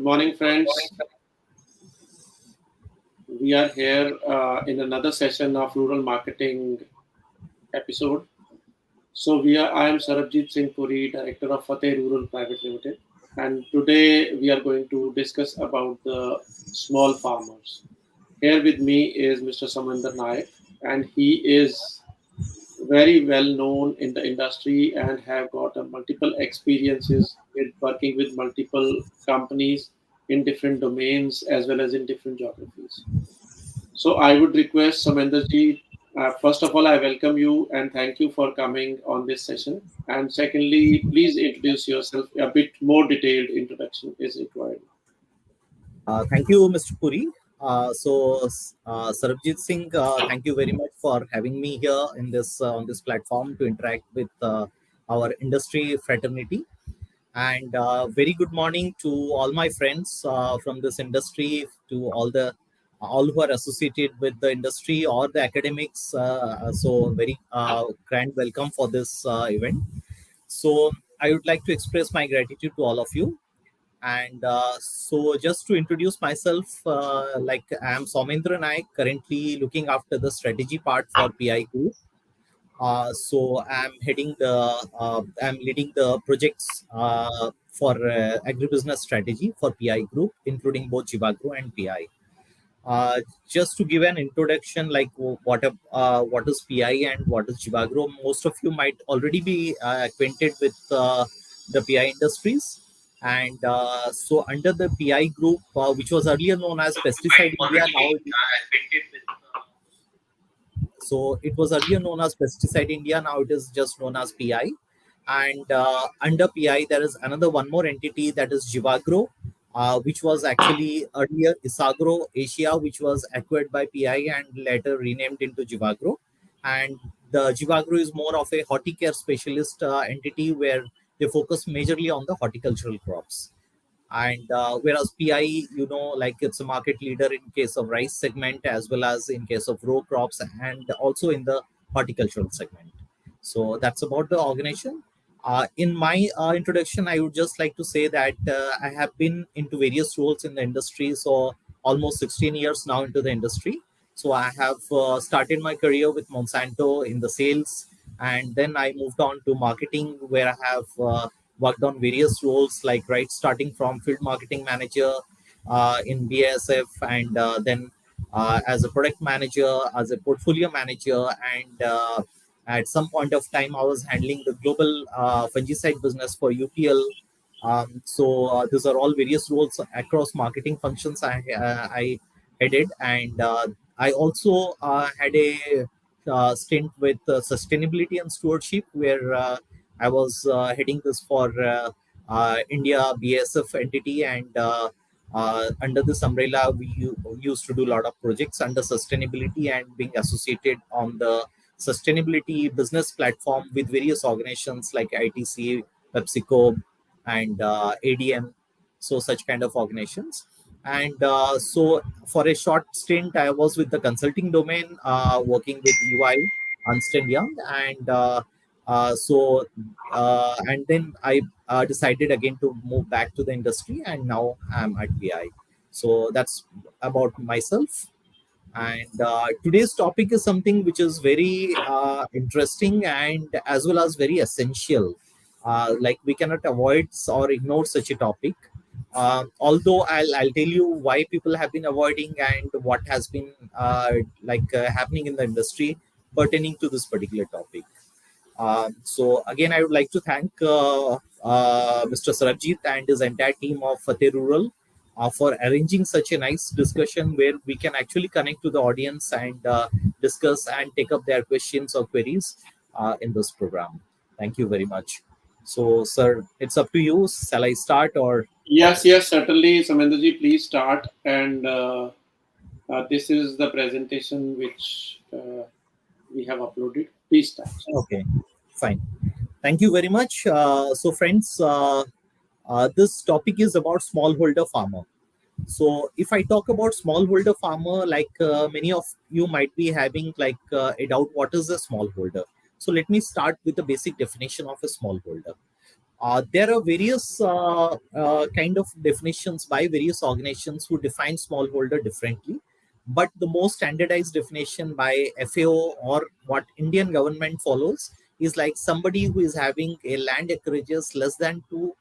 morning, friends. We are here in another session of rural marketing episode. I am Sarabjit Singh Puri, Director of Fateh Rural Private Limited, and today we are going to discuss about the small farmers. Here with me is Mr. Saumendra Nayak, and he is very well known in the industry and have got multiple experiences with working with multiple companies in different domains as well as in different geographies. So I would request Saumendra ji, first of all, I welcome you and thank you for coming on this session. And secondly, please introduce yourself. A bit more detailed introduction is required. Thank you, Mr. Puri. Sarabjit Singh, thank you very much for having me here in this on this platform to interact with our industry fraternity. And very good morning to all my friends from this industry, to all who are associated with the industry or the academics. Very grand welcome for this event. So I would like to express my gratitude to all of you. And just to introduce myself, I am Saumendra Nayak, currently looking after the strategy part for PI Group. I'm leading the projects for agribusiness strategy for PI Group, including both Jivagro and PI. Just to give an introduction, what is PI and what is Jivagro, most of you might already be acquainted with the PI industries. And under the PI Group, which was earlier known as Pesticide India, it was earlier known as Pesticide India, now it is just known as PI. And under PI, there is one more entity, that is Jivagro, which was actually earlier Isagro Asia, which was acquired by PI and later renamed into Jivagro. And the Jivagro is more of a horticare specialist entity where they focus majorly on the horticultural crops. And whereas PI, it's a market leader in case of rice segment as well as in case of row crops and also in the horticultural segment. So that's about the organization. In my introduction, I would just like to say that I have been into various roles in the industry. So almost 16 years now into the industry. So I have started my career with Monsanto in the sales, and then I moved on to marketing, where I have worked on various roles, starting from field marketing manager in BASF, and then as a product manager, as a portfolio manager, and at some point of time, I was handling the global fungicide business for UPL. These are all various roles across marketing functions I headed, and I also had a stint with sustainability and stewardship, where I was heading this for India BASF entity, and under this umbrella, we used to do a lot of projects under sustainability and being associated on the sustainability business platform with various organizations like ITC, PepsiCo, and ADM, so such kind of organizations. And for a short stint, I was with the consulting domain, working with EY, Ernst & Young, and and then I decided again to move back to the industry, and now I'm at PI. So that's about myself. And today's topic is something which is very interesting and as well as very essential. We cannot avoid or ignore such a topic. Although I'll tell you why people have been avoiding and what has been happening in the industry pertaining to this particular topic. So again, I would like to thank Mr. Sarabjit and his entire team of Fateh Rural for arranging such a nice discussion where we can actually connect to the audience and discuss and take up their questions or queries in this program. Thank you very much. So, sir, it's up to you. Shall I start or? Yes, certainly. Saumendra ji, please start. And this is the presentation which we have uploaded. Please start. Okay, fine. Thank you very much. So, friends, this topic is about smallholder farmer. So if I talk about smallholder farmer, many of you might be having a doubt, what is a smallholder? So let me start with the basic definition of a smallholder. There are various kind of definitions by various organizations who define smallholder differently, but the most standardized definition by FAO or what Indian government follows is like somebody who is having a land acreages less than 2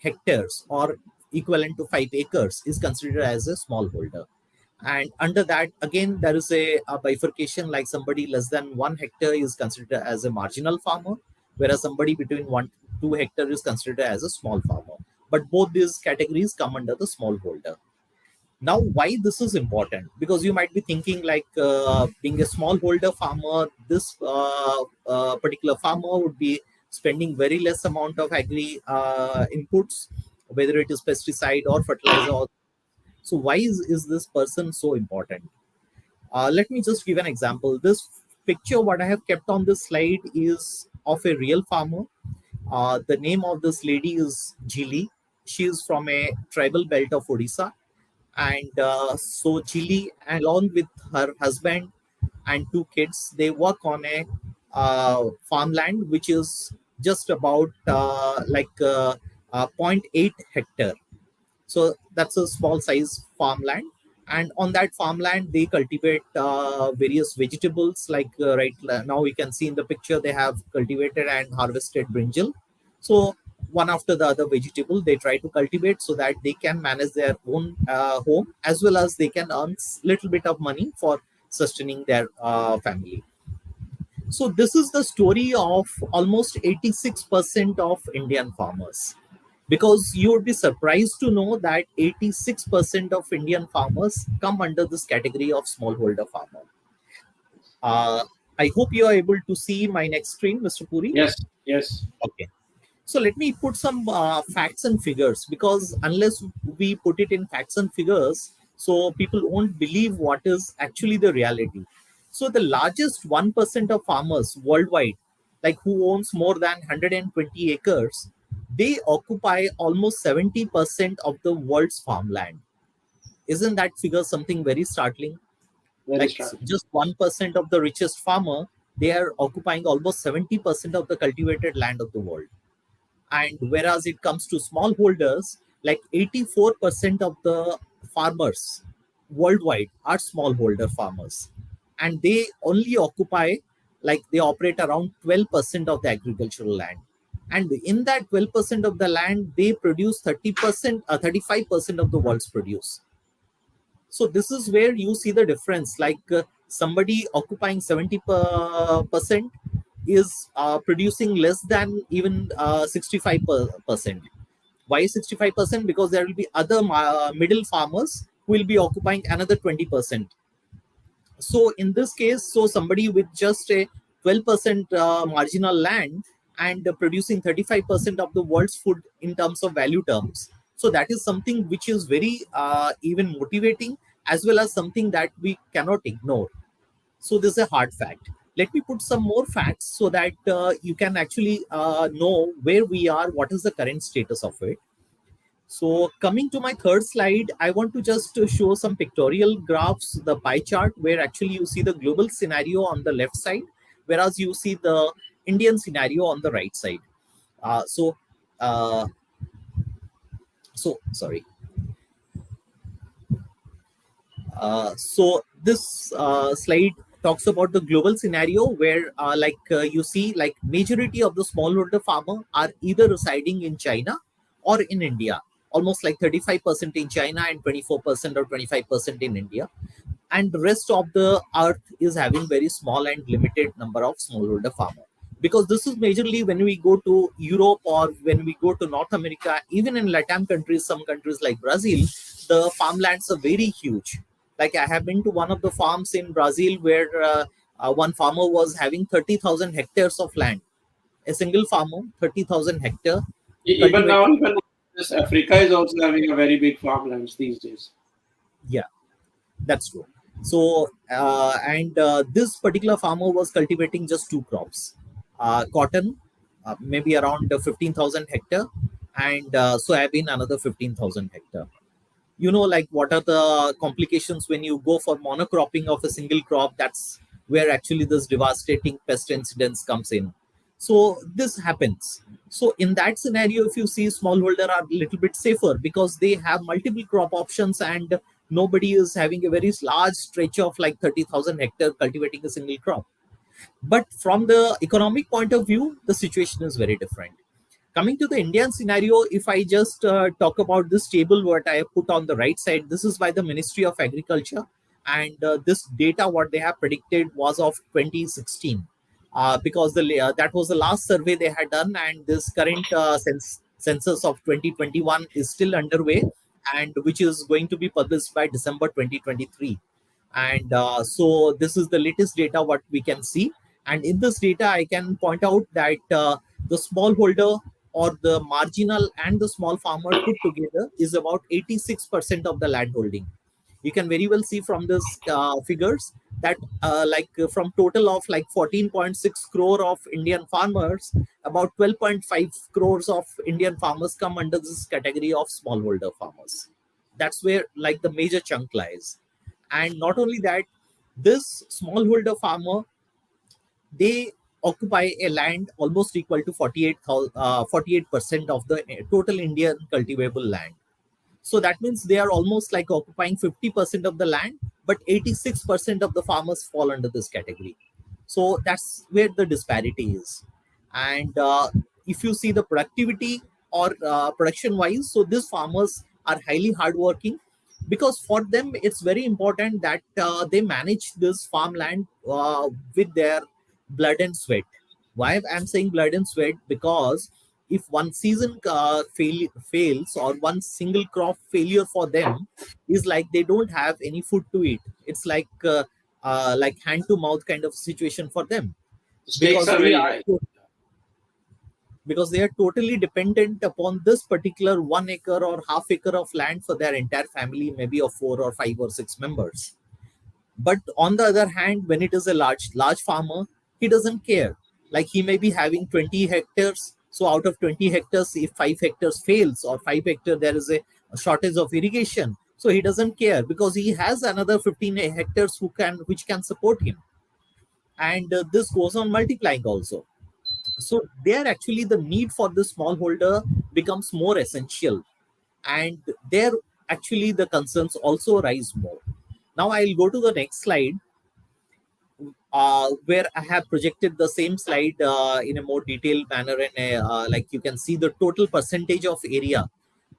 hectares or equivalent to 5 acres is considered as a smallholder. And under that, again, there is a bifurcation, like somebody less than 1 hectare is considered as a marginal farmer, whereas somebody between 1 to 2 hectare is considered as a small farmer. But both these categories come under the smallholder. Now, why this is important? Because you might be thinking like being a smallholder farmer, this particular farmer would be spending very less amount of agri inputs, whether it is pesticide or fertilizer. So why is this person so important? Let me just give an example. This picture, what I have kept on this slide, is of a real farmer. The name of this lady is Jili. She is from a tribal belt of Odisha. And so Jili, along with her husband and 2 kids, they work on a farmland which is just about like 0.8 hectare. So that's a small size farmland. And on that farmland, they cultivate various vegetables. Like right now, we can see in the picture, they have cultivated and harvested brinjal. So one after the other vegetable, they try to cultivate so that they can manage their own home, as well as they can earn little bit of money for sustaining their family. So this is the story of almost 86% of Indian farmers. Because you would be surprised to know that 86% of Indian farmers come under this category of smallholder farmer. Uh, I hope you are able to see my next screen, Mr. Puri. Yes, yes. Okay. So let me put some facts and figures, because unless we put it in facts and figures, so people won't believe what is actually the reality. So the largest 1% of farmers worldwide, like who owns more than 120 acres, they occupy almost 70% of the world's farmland. Isn't that figure something very startling? Very Like strong. just 1% of the richest farmer, they are occupying almost 70% of the cultivated land of the world. And whereas it comes to smallholders, like 84% of the farmers worldwide are smallholder farmers. And they only occupy, like they operate around 12% of the agricultural land. And in that 12% of the land, they produce 30%, 35% of the world's produce. So this is where you see the difference. Like somebody occupying 70% is producing less than even 65%. Why 65%? Because there will be other middle farmers who will be occupying another 20%. So in this case, so somebody with just a 12% marginal land and producing 35% of the world's food in terms of value terms. So that is something which is very even motivating, as well as something that we cannot ignore. So this is a hard fact. Let me put some more facts so that you can actually know where we are, what is the current status of it. So coming to my third slide, I want to just show some pictorial graphs, the pie chart, where actually you see the global scenario on the left side, whereas you see the Indian scenario on the right side. Uh, so, uh, so sorry. So this slide talks about the global scenario where, you see, like majority of the smallholder farmer are either residing in China or in India. Almost like 35% in China and 24% or 25% in India, and the rest of the earth is having very small and limited number of smallholder farmer. Because this is majorly when we go to Europe or when we go to North America, even in Latin countries, some countries like Brazil, the farmlands are very huge. Like I have been to one of the farms in Brazil where one farmer was having 30,000 hectares of land. A single farmer, 30,000 hectare, Even cultivating. now, even this Africa is also having a very big farmlands these days. Yeah, that's true. So, and this particular farmer was cultivating just two crops, cotton, maybe around 15,000 hectare, and soybean, another 15,000 hectare. You know, like what are the complications when you go for monocropping of a single crop? That's where actually this devastating pest incidents comes in. So this happens. So in that scenario, if you see, smallholder are a little bit safer because they have multiple crop options, and nobody is having a very large stretch of like 30,000 hectare cultivating a single crop. But from the economic point of view, the situation is very different. Coming to the Indian scenario, if I just talk about this table, what I have put on the right side, this is by the Ministry of Agriculture. And this data, what they have predicted, was of 2016. Because that was the last survey they had done, and this current census of 2021 is still underway, and which is going to be published by December 2023. And so this is the latest data what we can see. And in this data, I can point out that the smallholder, or the marginal and the small farmer put together, is about 86% of the land holding. You can very well see from this figures that from total of like 14.6 crore of Indian farmers, about 12.5 crores of Indian farmers come under this category of smallholder farmers. That's where like the major chunk lies. And not only that, this smallholder farmer, they occupy a land almost equal to 48% of the total Indian cultivable land. So that means they are almost like occupying 50% of the land, but 86% of the farmers fall under this category. So that's where the disparity is. And if you see the productivity or production wise, so these farmers are highly hardworking, because for them it's very important that they manage this farmland with their blood and sweat. Why I'm saying blood and sweat? Because if one season fails, or one single crop failure for them, is like they don't have any food to eat. It's like hand to mouth kind of situation for them, The stakes because are they very are high. totally dependent upon this particular 1 acre or half acre of land for their entire family, maybe of 4 or 5 or 6 members. But on the other hand, when it is a large farmer, he doesn't care. Like he may be having 20 hectares. So out of 20 hectares, if 5 hectares fails, or 5 hectares there is a shortage of irrigation, so he doesn't care, because he has another 15 hectares which can support him. And this goes on multiplying also. So there actually the need for the smallholder becomes more essential, and there actually the concerns also rise more. Now I'll go to the next slide, where I have projected the same slide in a more detailed manner. And like you can see the total percentage of area.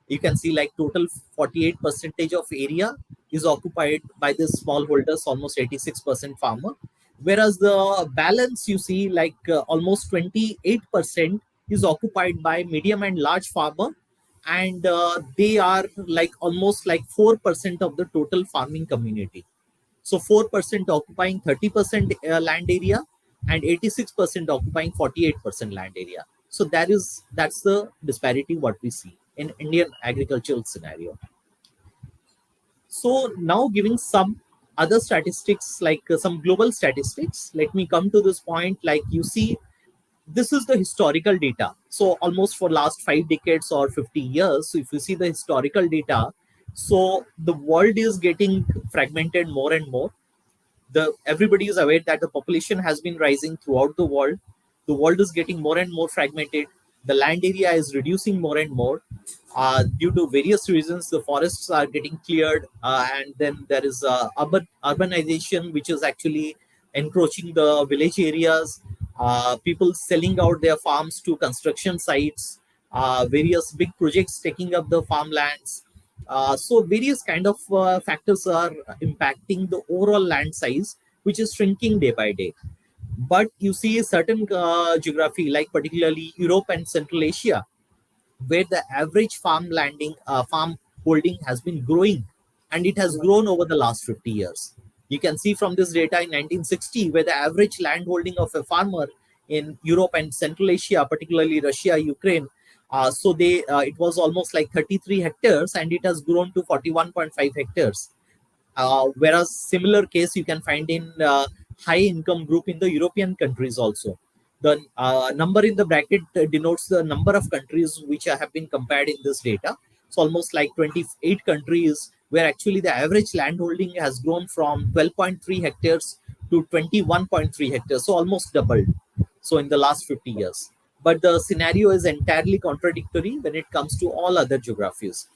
You can see like total 48 percentage of area is occupied by the smallholders, almost 86% farmer. Whereas the balance, you see like almost 28% is occupied by medium and large farmer. And they are like almost like 4% of the total farming community. So 4% occupying 30% land area, and 86% occupying 48% land area. So that's the disparity what we see in Indian agricultural scenario. So now giving some other statistics, like some global statistics. Let me come to this point. Like you see, this is the historical data. So almost for last 5 decades or 50 years. So if you see the historical data, so the world is getting fragmented more and more. Everybody is aware that the population has been rising throughout the world is getting more and more fragmented. The land area is reducing more and more due to various reasons. The forests are getting cleared, and then there is urbanization, which is actually encroaching the village areas. People selling out their farms to construction sites, various big projects taking up the farmlands. So various kind of factors are impacting the overall land size, which is shrinking day by day. But you see certain geography, like particularly Europe and Central Asia, where the average farm holding has been growing, and it has grown over the last 50 years. You can see from this data in 1960, where the average land holding of a farmer in Europe and Central Asia, particularly Russia, Ukraine, so they it was almost like 33 hectares, and it has grown to 41.5 hectares. Whereas similar case you can find in high income group in the European countries also. The number in the bracket denotes the number of countries which have been compared in this data. So almost like 28 countries, where actually the average land holding has grown from 12.3 hectares to 21.3 hectares, so almost doubled. So in the last 50 years. But the scenario is entirely contradictory when it comes to all other geographies.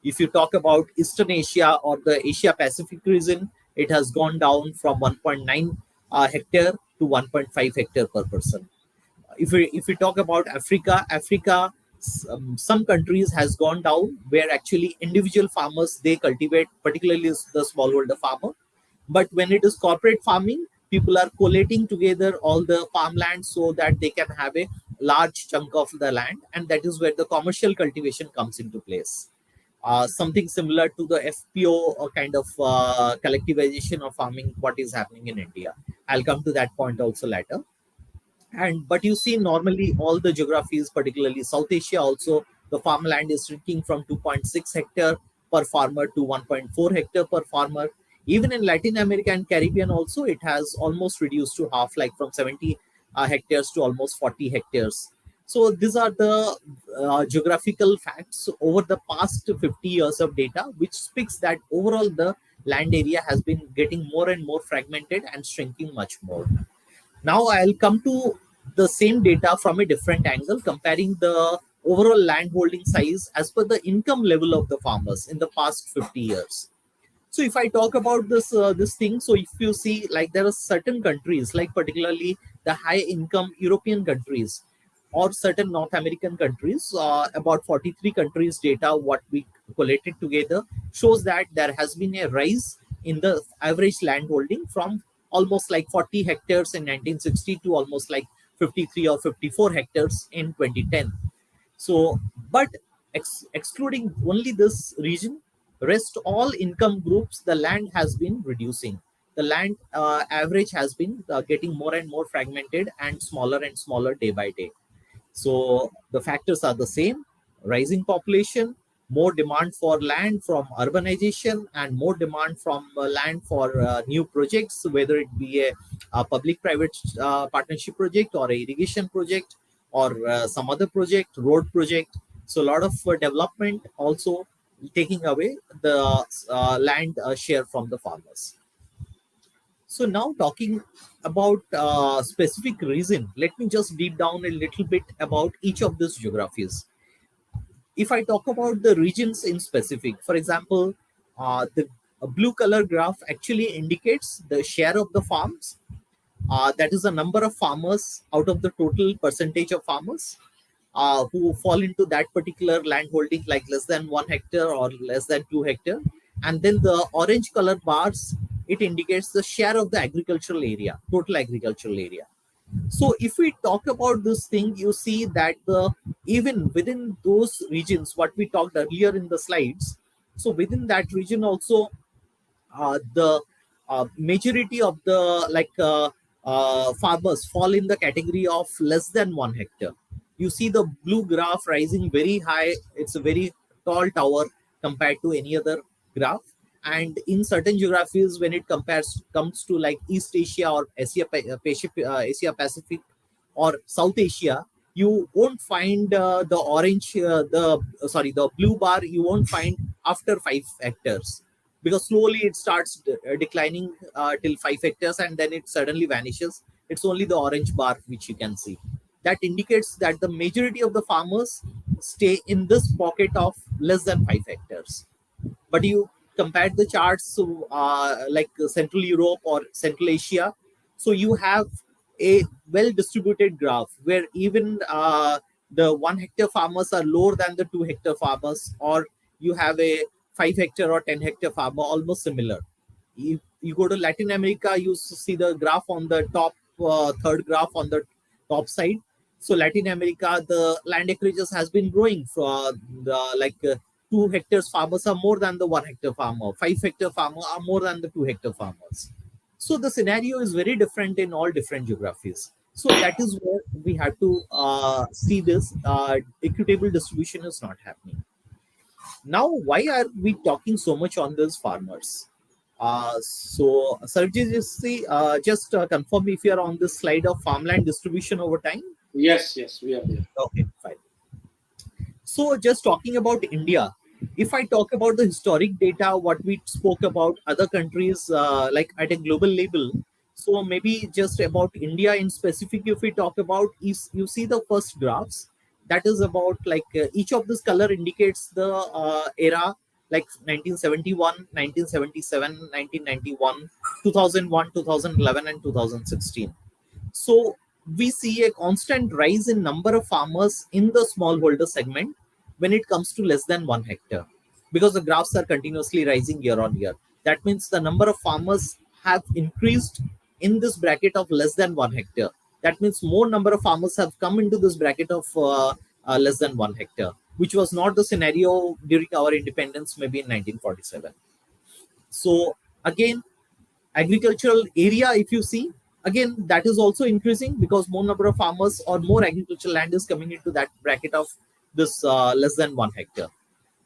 If you talk about Eastern Asia or the Asia Pacific region, it has gone down from 1.9 hectare to 1.5 hectare per person. If we talk about Africa, some countries has gone down where actually individual farmers they cultivate, particularly the smallholder farmer. But when it is corporate farming, people are collating together all the farmland so that they can have a large chunk of the land, and that is where the commercial cultivation comes into place. Something similar to the FPO kind of collectivization of farming, what is happening in India. I'll come to that point also later. And but you see, normally all the geographies, particularly South Asia, also the farmland is shrinking from 2.6 hectare per farmer to 1.4 hectare per farmer. Even in Latin America and Caribbean, also it has almost reduced to half, like from 70 hectares to almost 40 hectares. So these are the geographical facts over the past 50 years of data, which speaks that overall the land area has been getting more and more fragmented and shrinking much more. Now I'll come to the same data from a different angle, comparing the overall land holding size as per the income level of the farmers in the past 50 years. So if I talk about this thing, so if you see, like there are certain countries, like particularly the high income European countries or certain North American countries, about 43 countries data what we collated together shows that there has been a rise in the average land holding from almost like 40 hectares in 1960 to almost like 53 or 54 hectares in 2010. So, but excluding only this region, rest all income groups, the land has been reducing. The land average has been getting more and more fragmented and smaller day by day. So the factors are the same: rising population, more demand for land from urbanization, and more demand from land for new projects, whether it be a public-private partnership project or a irrigation project or some other project, road project. So a lot of development also taking away the land share from the farmers. So now talking about specific reason, let me just deep down a little bit about each of these geographies. If I talk about the regions in specific, for example, the blue color graph actually indicates the share of the farms. That is the number of farmers out of the total percentage of farmers who fall into that particular land holding, like less than 1 hectare or less than 2 hectare. And then the orange color bars, it indicates the share of the agricultural area, total agricultural area. So if we talk about this thing, you see that the even within those regions, what we talked earlier in the slides, so within that region also, the majority of the farmers fall in the category of less than 1 hectare. You see the blue graph rising very high. It's a very tall tower compared to any other graph. And in certain geographies, when it compares comes to like East Asia or Asia Pacific or South Asia, you won't find the orange, the blue bar. You won't find after 5 hectares, because slowly it starts declining till 5 hectares, and then it suddenly vanishes. It's only the orange bar which you can see. That indicates that the majority of the farmers stay in this pocket of less than 5 hectares. But you compare the charts, so, like Central Europe or Central Asia, so you have a well distributed graph where even the 1 hectare farmers are lower than the 2 hectare farmers, or you have a 5 hectare or 10 hectare farmer almost similar. You go to Latin America, you see the graph on the top, third graph on the top side. So Latin America, the land acreages has been growing for the 2 hectares farmers are more than the 1 hectare farmer. 5 hectare farmer are more than the 2 hectare farmers. So the scenario is very different in all different geographies. So that is where we have to see this equitable distribution is not happening. Now, why are we talking so much on these farmers? So, Sarji, just confirm if you are on this slide of farmland distribution over time. Yes, yes, we are there. Okay, fine. So, just talking about India, if I talk about the historic data, what we spoke about other countries like at a global level, So maybe just about India in specific, if we talk about, is you see the first graphs, that is about like each of this color indicates the era, like 1971, 1977, 1991, 2001, 2011, and 2016. So we see a constant rise in number of farmers in the smallholder segment when it comes to less than 1 hectare, because the graphs are continuously rising year on year. That means the number of farmers have increased in this bracket of less than 1 hectare. That means more number of farmers have come into this bracket of less than 1 hectare, which was not the scenario during our independence, maybe in 1947. So again, agricultural area, if you see, again that is also increasing because more number of farmers or more agricultural land is coming into that bracket of this less than 1 hectare.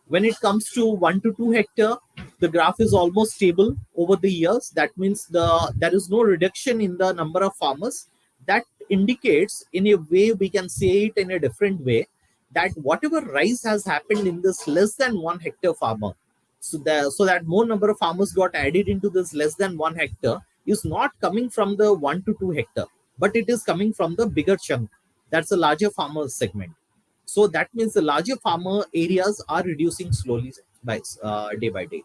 When it comes to 1 to 2 hectare, the graph is almost stable over the years. That means there is no reduction in the number of farmers. That indicates, in a way, we can say it in a different way, that whatever rise has happened in this less than 1 hectare farmer, so that more number of farmers got added into this less than 1 hectare, is not coming from the 1 to 2 hectare, but it is coming from the bigger chunk. That's a larger farmer segment. So that means the larger farmer areas are reducing slowly day by day.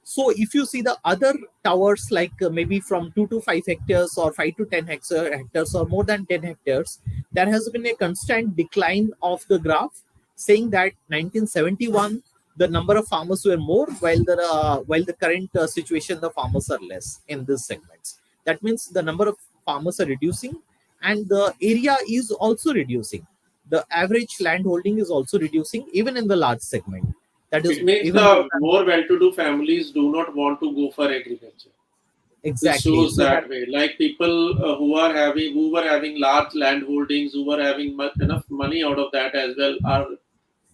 So if you see the other towers, like maybe from 2 to 5 hectares or 5 to 10 hectares or more than 10 hectares, there has been a constant decline of the graph, saying that 1971 the number of farmers were more, while the current situation the farmers are less in these segments. That means the number of farmers are reducing, and the area is also reducing. The average land holding is also reducing, even in the large segment. That is It means even though the more well-to-do families do not want to go for agriculture. This exactly. shows So that that way. Like people who were having large land holdings, who were having enough money out of that as well, are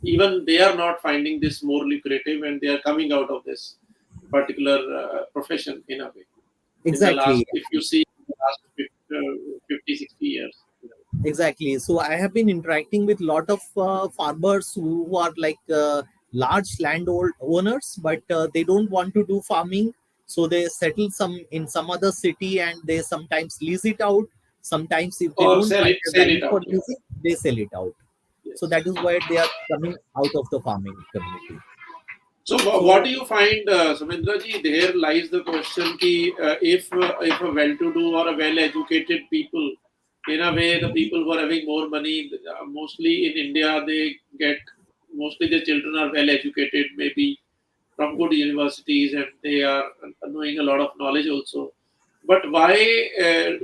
even they are not finding this more lucrative, and they are coming out of this particular profession in a way. In the last, exactly, if you see, in the last 50, 60 years. exactly. So I have been interacting with a lot of farmers who are like large owners, but they don't want to do farming. So they settle some in some other city, and they sometimes lease it out. Sometimes, if they Or don't find a sell value it for out. Yeah. leasing, they sell it out. So Yes. that is why they are coming out of the farming community. So, what So do you find, Saumendra ji? There lies the question: ki, if a well-to-do or a well-educated people, in a way, the people who are having more money, mostly in India, they get mostly the children are well-educated, maybe from good universities, and they are knowing a lot of knowledge also. But why?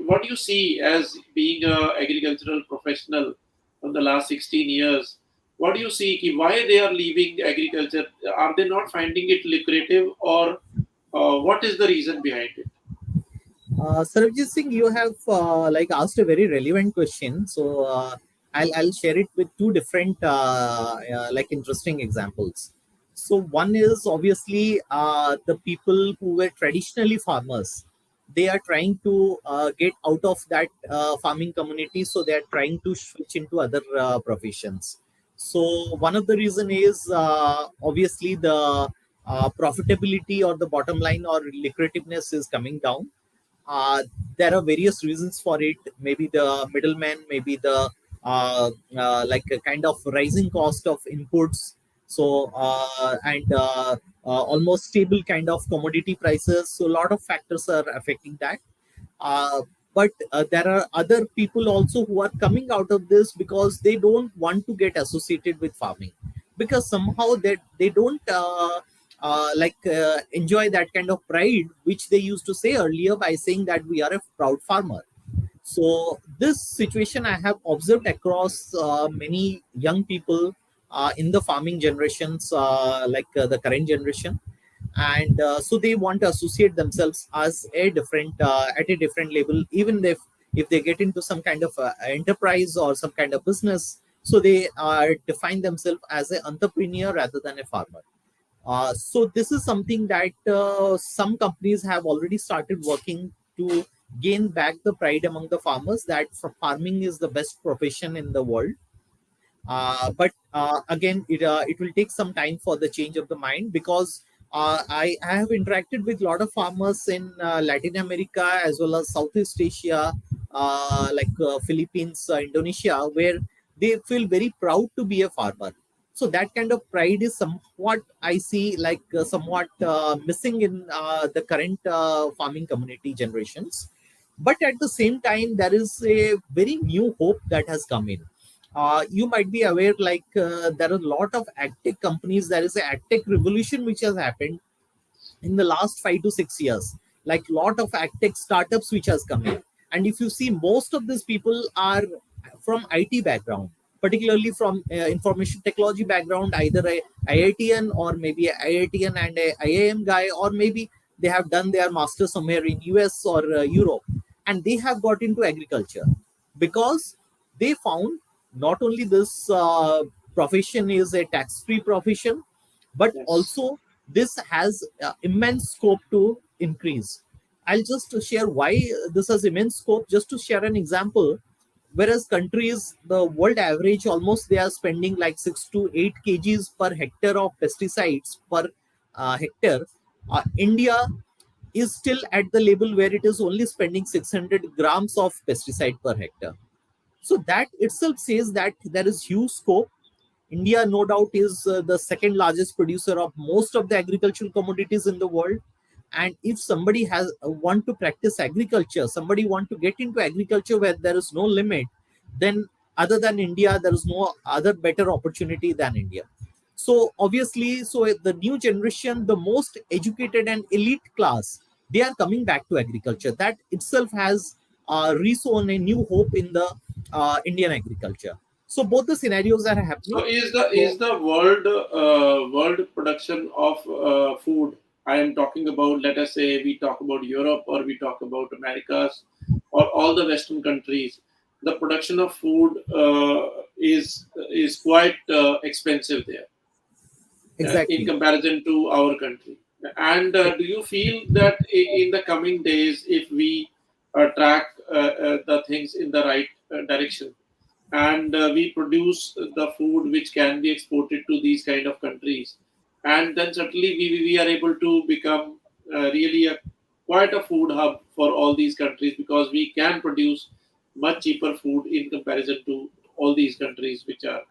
What do you see as being a agricultural professional from the last 16 years? What do you see? Why they are leaving agriculture? Are they not finding it lucrative, or what is the reason behind it? Sarabjit Singh, you have like asked a very relevant question. So I'll share it with two different like interesting examples. So one is obviously the people who were traditionally farmers. They are trying to get out of that farming community, so they are trying to switch into other professions. So one of the reason is obviously the profitability or the bottom line or lucrativeness is coming down. uh, there are various reasons for it. Maybe the middleman, maybe the like a kind of rising cost of inputs. So and almost stable kind of commodity prices. So a lot of factors are affecting that. uh, but there are other people also who are coming out of this because they don't want to get associated with farming, because somehow they don't enjoy that kind of pride which they used to say earlier by saying that we are a proud farmer. So this situation I have observed across many young people in the farming generations, the current generation, and so they want to associate themselves as a different at a different level, even if they get into some kind of enterprise or some kind of business. So they define themselves as an entrepreneur rather than a farmer. So this is something that some companies have already started working to gain back the pride among the farmers, that farming is the best profession in the world. But again, it will take some time for the change of the mind, because I have interacted with a lot of farmers in Latin America as well as Southeast Asia, like Philippines, Indonesia, where they feel very proud to be a farmer. So that kind of pride is somewhat I see like somewhat missing in the current farming community generations. But at the same time, there is a very new hope that has come in. You might be aware, like there are a lot of agtech companies. There is a agtech revolution which has happened in the last 5 to 6 years. Like lot of agtech startups which has come in, and if you see, most of these people are from IT background, particularly from information technology background, either a IITN or maybe a IITN and a IIM guy, or maybe they have done their master somewhere in US or Europe, and they have got into agriculture because they found not only this profession is a tax-free profession, but Yes. also this has immense scope to increase. I'll just share why this has immense scope. Just to share an example, whereas countries, the world average, almost they are spending like 6 to 8 kgs per hectare of pesticides per hectare. India is still at the level where it is only spending 600 grams of pesticide per hectare. So that itself says that there is huge scope. India, no doubt, is the second largest producer of most of the agricultural commodities in the world. And if somebody has want to practice agriculture, somebody want to get into agriculture where there is no limit, then other than India, there is no other better opportunity than India. So obviously, so the new generation, the most educated and elite class, they are coming back to agriculture. That itself has resown a new hope in the Indian agriculture. So both the scenarios are happening. So is So the world production of food? I am talking about. Let us say we talk about Europe or we talk about Americas or all the Western countries. The production of food is quite expensive there in exactly. comparison to our country. And do you feel that in the coming days, if we track the things in the right direction, and we produce the food which can be exported to these kind of countries, and then certainly we are able to become really a quite a food hub for all these countries, because we can produce much cheaper food in comparison to all these countries which are,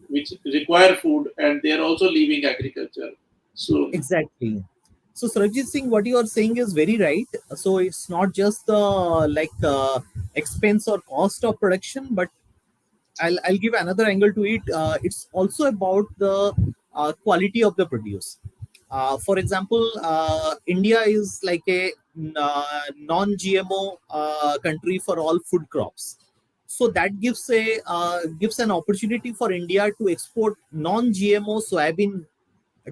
which require food, and they are also leaving agriculture slowly. Exactly. So Sarabjit Singh, what you are saying is very right. So it's not just the expense or cost of production, but I'll give another angle to it. It's also about the quality of the produce. For example, India is like a non-GMO country for all food crops. So that gives an opportunity for India to export non-GMO soybean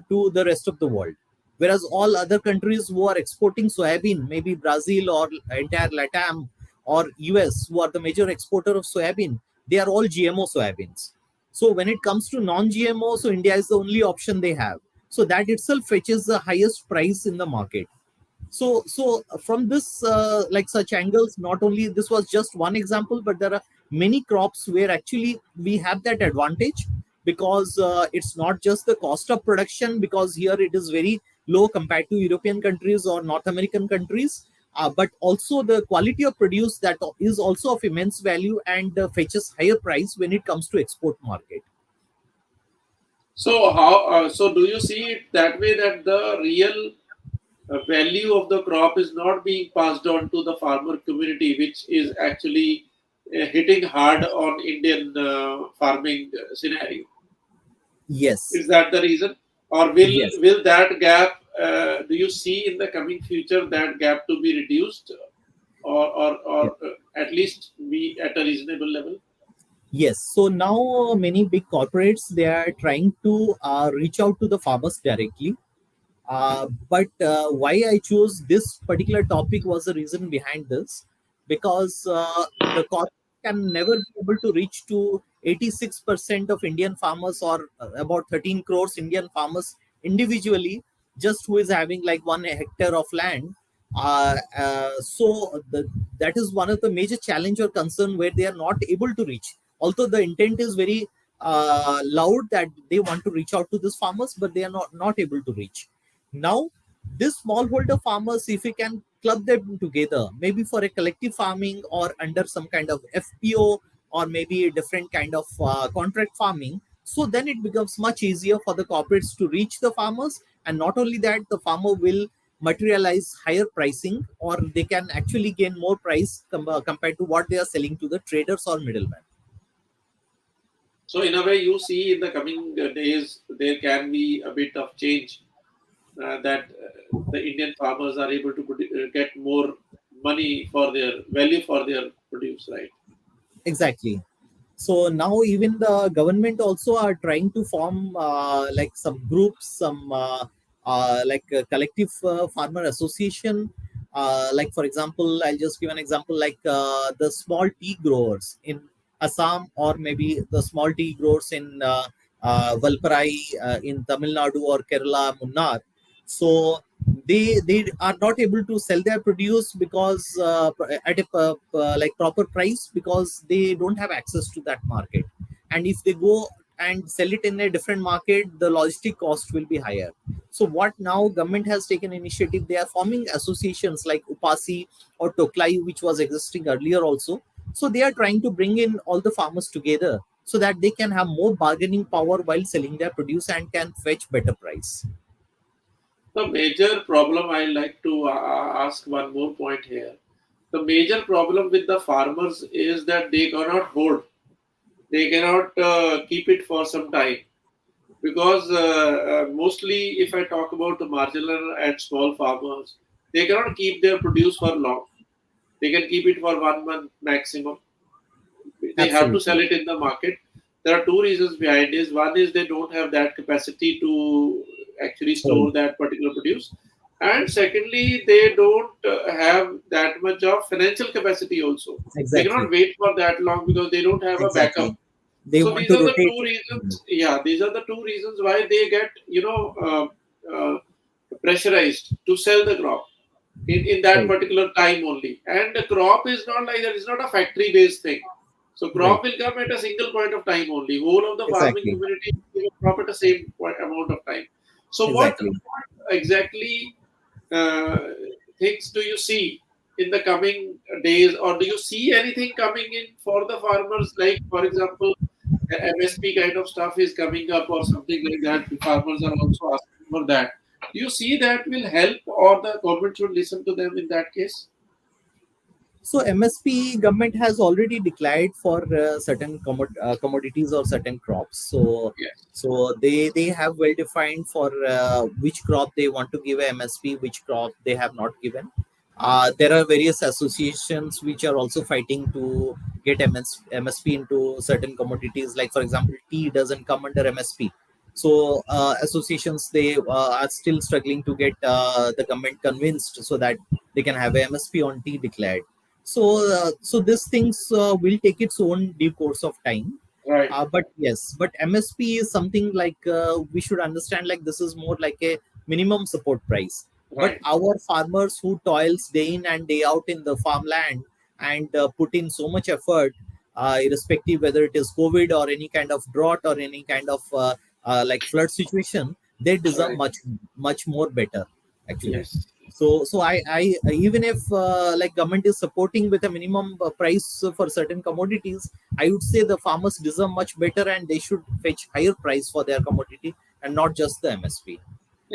to the rest of the world. Whereas all other countries who are exporting soybean, maybe Brazil or entire Latam or US, who are the major exporter of soybean, they are all GMO soybeans. So when it comes to non-GMO, so India is the only option they have. So that itself fetches the highest price in the market. So from this like such angles, not only this was just one example, but there are many crops where actually we have that advantage, because it's not just the cost of production, because here it is very low compared to European countries or North American countries, but also the quality of produce that is also of immense value and fetches higher price when it comes to export market. So so do you see it that way, that the real value of the crop is not being passed on to the farmer community, which is actually hitting hard on Indian farming scenario? Yes. Is that the reason, or Yes. will that gap? Do you see in the coming future that gap to be reduced, or at least be at a reasonable level? Yes. So now many big corporates, they are trying to reach out to the farmers directly. But why I chose this particular topic was the reason behind this, because the corporate can never be able to reach to 86% of Indian farmers, or about 13 crores Indian farmers individually, just who is having like 1 hectare of land. That is one of the major challenge or concern where they are not able to reach. Although the intent is very loud that they want to reach out to these farmers, but they are not able to reach. Now, this smallholder farmers, if we can club them together, maybe for a collective farming or under some kind of FPO or maybe a different kind of contract farming, so then it becomes much easier for the corporates to reach the farmers. And not only that, the farmer will materialize higher pricing, or they can actually gain more price compared to what they are selling to the traders or middlemen. So in a way, you see in the coming days there can be a bit of change that the Indian farmers are able to get more money for their value for their produce, right? Exactly. So now even the government also are trying to form like some groups, some like a collective farmer association. Like for example, I'll just give an example, like the small tea growers in Assam, or maybe the small tea growers in Valparai in Tamil Nadu or Kerala, Munnar. So they are not able to sell their produce because at a like proper price, because they don't have access to that market. And if they go and sell it in a different market, the logistic cost will be higher. So what now government has taken initiative, they are forming associations like Upasi or Toklai, which was existing earlier also. So they are trying to bring in all the farmers together so that they can have more bargaining power while selling their produce and can fetch better price. The major problem I like to ask one more point here. The major problem with the farmers is that they cannot hold, they cannot keep it for some time, because mostly if I talk about the marginal and small farmers, they cannot keep their produce for long. They can keep it for 1 month maximum. They have to sell Absolutely. it in the market. There are two reasons behind this. One is they don't have that capacity to actually store Hold. that particular produce, and secondly, they don't have that much of financial capacity also. They cannot Exactly. wait for that long because they don't have a backup. Exactly. They So want these to are the rotate. two reasons. Yeah, these are the two reasons why they get pressurized to sell the crop in that Right. particular time only. And the crop is not like that, it's not a factory based thing. So Right. crop will come at a single point of time only. Whole of the farming Exactly. community will crop at the same amount of time. So what Exactly. exactly uh, things do you see in the coming days, or do you see anything coming in for the farmers? Like, for example, MSP kind of stuff is coming up, or something like that. The farmers are also asking for that. Do you see that will help, or the government should listen to them in that case? So MSP government has already declared for certain commodities or certain crops. So Yes, they have well defined for which crop they want to give a MSP, which crop they have not given. There are various associations which are also fighting to get MSP into certain commodities. Like for example, tea doesn't come under MSP. So associations, they are still struggling to get the government convinced so that they can have a MSP on tea declared. So these things will take its own due course of time. right, But yes, but MSP is something like we should understand, like this is more like a minimum support price. But right, our farmers who toils day in and day out in the farmland and put in so much effort, irrespective whether it is COVID or any kind of drought or any kind of like flood situation, they deserve right. much more better actually. Yes. So I even if like government is supporting with a minimum price for certain commodities, I would say the farmers deserve much better and they should fetch higher price for their commodity and not just the MSP.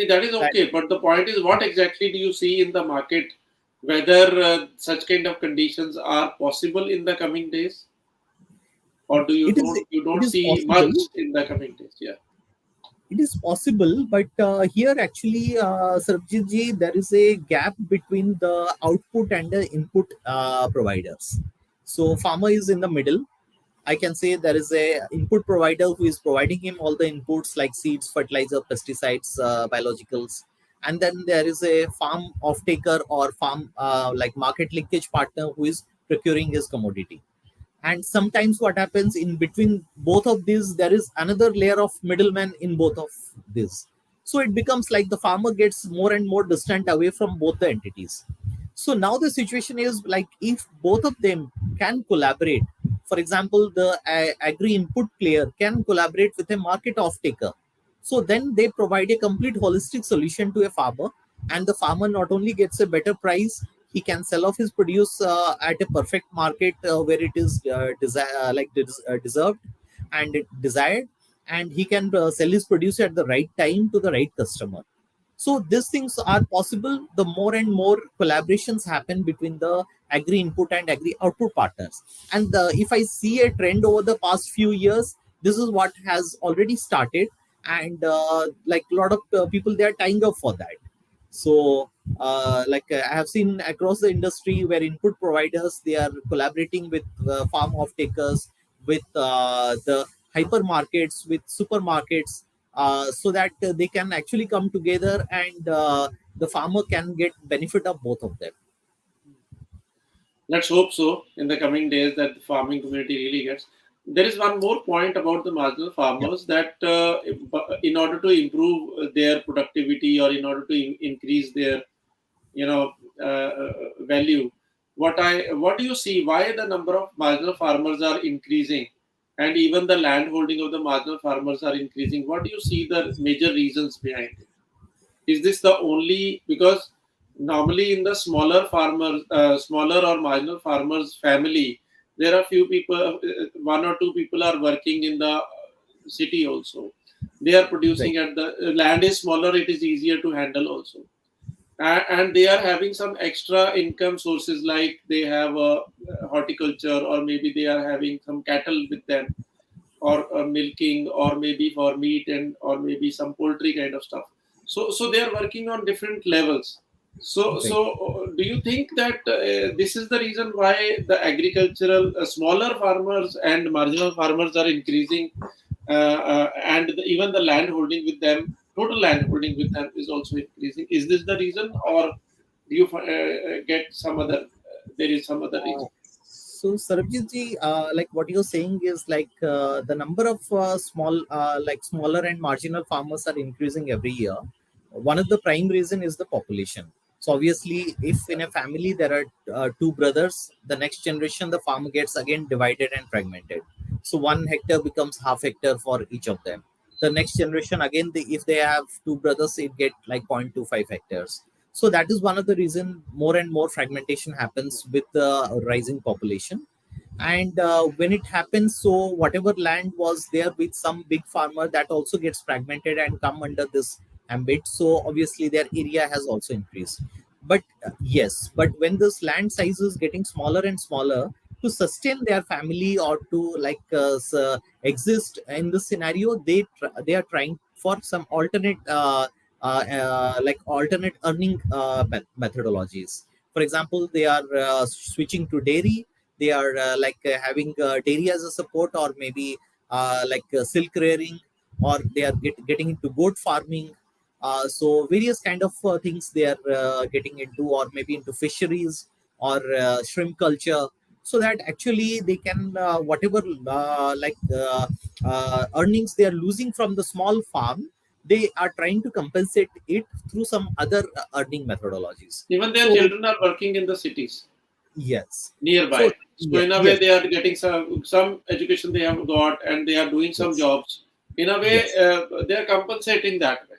That is That okay, but the point is, what exactly do you see in the market? Whether such kind of conditions are possible in the coming days, or do it is you it don't is see possible. much in the coming days? Yeah, It is possible, but here actually, Sarabjit ji, there is a gap between the output and the input providers. So farmer is in the middle. I can say there is a input provider who is providing him all the inputs like seeds, fertilizer, pesticides, biologicals, and then there is a farm off taker or farm like market linkage partner who is procuring his commodity. And sometimes what happens in between both of these, there is another layer of middleman in both of these. So it becomes like the farmer gets more and more distant away from both the entities. So now the situation is like if both of them can collaborate, for example, the agri input player can collaborate with a market off taker So then they provide a complete holistic solution to a farmer, and the farmer not only gets a better price, he can sell off his produce at a perfect market where it is deserved and it desired, and he can sell his produce at the right time to the right customer. So these things are possible the more and more collaborations happen between the agri input and agri output partners. And if I see a trend over the past few years, this is what has already started, and like a lot of people, they are tying up for that. So I have seen across the industry where input providers, they are collaborating with farm off takers, with the hypermarkets, with supermarkets, so that they can actually come together, and the farmer can get benefit of both of them. Let's hope so in the coming days that the farming community really gets. There is one more point about the marginal Yeah. farmers that in order to improve their productivity or in order to increase their you know value, what do you see why the number of marginal farmers are increasing, and even the land holding of the marginal farmers are increasing? What do you see the major reasons behind it? Is this the only because normally in the smaller farmers, smaller or marginal farmers family, there are few people, one or two people are working in the city also. They are Right. producing at the land is smaller, it is easier to handle also. And they are having some extra income sources, like they have a horticulture, or maybe they are having some cattle with them, or milking, or maybe for meat, and or maybe some poultry kind of stuff. So they are working on different levels. Right. Do you think that this is the reason why the agricultural smaller farmers and marginal farmers are increasing, and even the land holding with them, total land holding with them, is also increasing? Is this the reason, or do you get some other there is some other Uh, reason? so Sarabjit ji, like what you're saying is like the number of smaller and marginal farmers are increasing every year. One of the prime reason is the population. So obviously, if in a family there are two brothers, the next generation the farm gets again divided and fragmented. So 1 hectare becomes half hectare for each of them. The next generation again, if they have two brothers, it get like 0.25 hectares. So that is one of the reason more and more fragmentation happens with the rising population. And when it happens, so whatever land was there with some big farmer, that also gets fragmented and come under this ambit. So obviously their area has also increased. But yes, but when this land size is getting smaller and smaller, to sustain their family or to exist in this scenario, they are trying for some alternate alternate earning methodologies. For example, they are switching to dairy. They are having dairy as a support, or maybe silk rearing, or they are getting into goat farming. So various kind of things they are getting into, or maybe into fisheries or shrimp culture, so that actually they can whatever earnings they are losing from the small farm, they are trying to compensate it through some other earning methodologies. Even their So children are working in the cities yes. So nearby. So yeah, in a way, yes, they are getting some education they have got, and they are doing some yes, jobs. In a way, yes, they are compensating that way.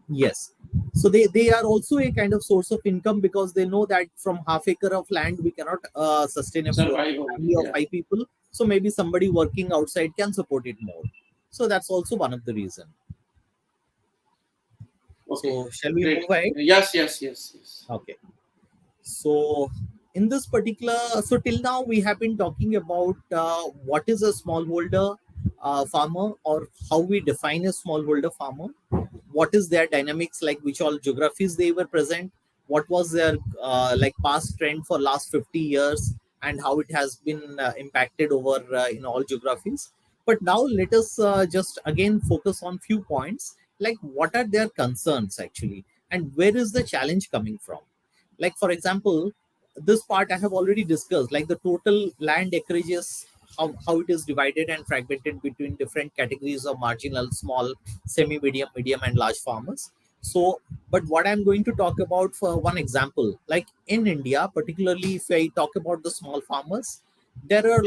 yes. So they are also a kind of source of income, because they know that from half acre of land we cannot sustain a Survive only. family of Yeah. 5 people. So maybe somebody working outside can support it more. So that's also one of the reason. Okay. So shall we Great. move ahead? Yes. Yes. Yes. Yes. Okay. So, in this particular, so till now we have been talking about what is a smallholder farmer, or how we define a smallholder farmer, what is their dynamics, like which all geographies they were present, what was their past trend for last 50 years, and how it has been impacted over in all geographies. But now let us just again focus on few points, like what are their concerns actually, and where is the challenge coming from. Like for example, this part I have already discussed, like the total land acreages, how it is divided and fragmented between different categories of marginal, small, semi medium, medium and large farmers. So but what I'm going to talk about for one example, like in India particularly, if I talk about the small farmers, there are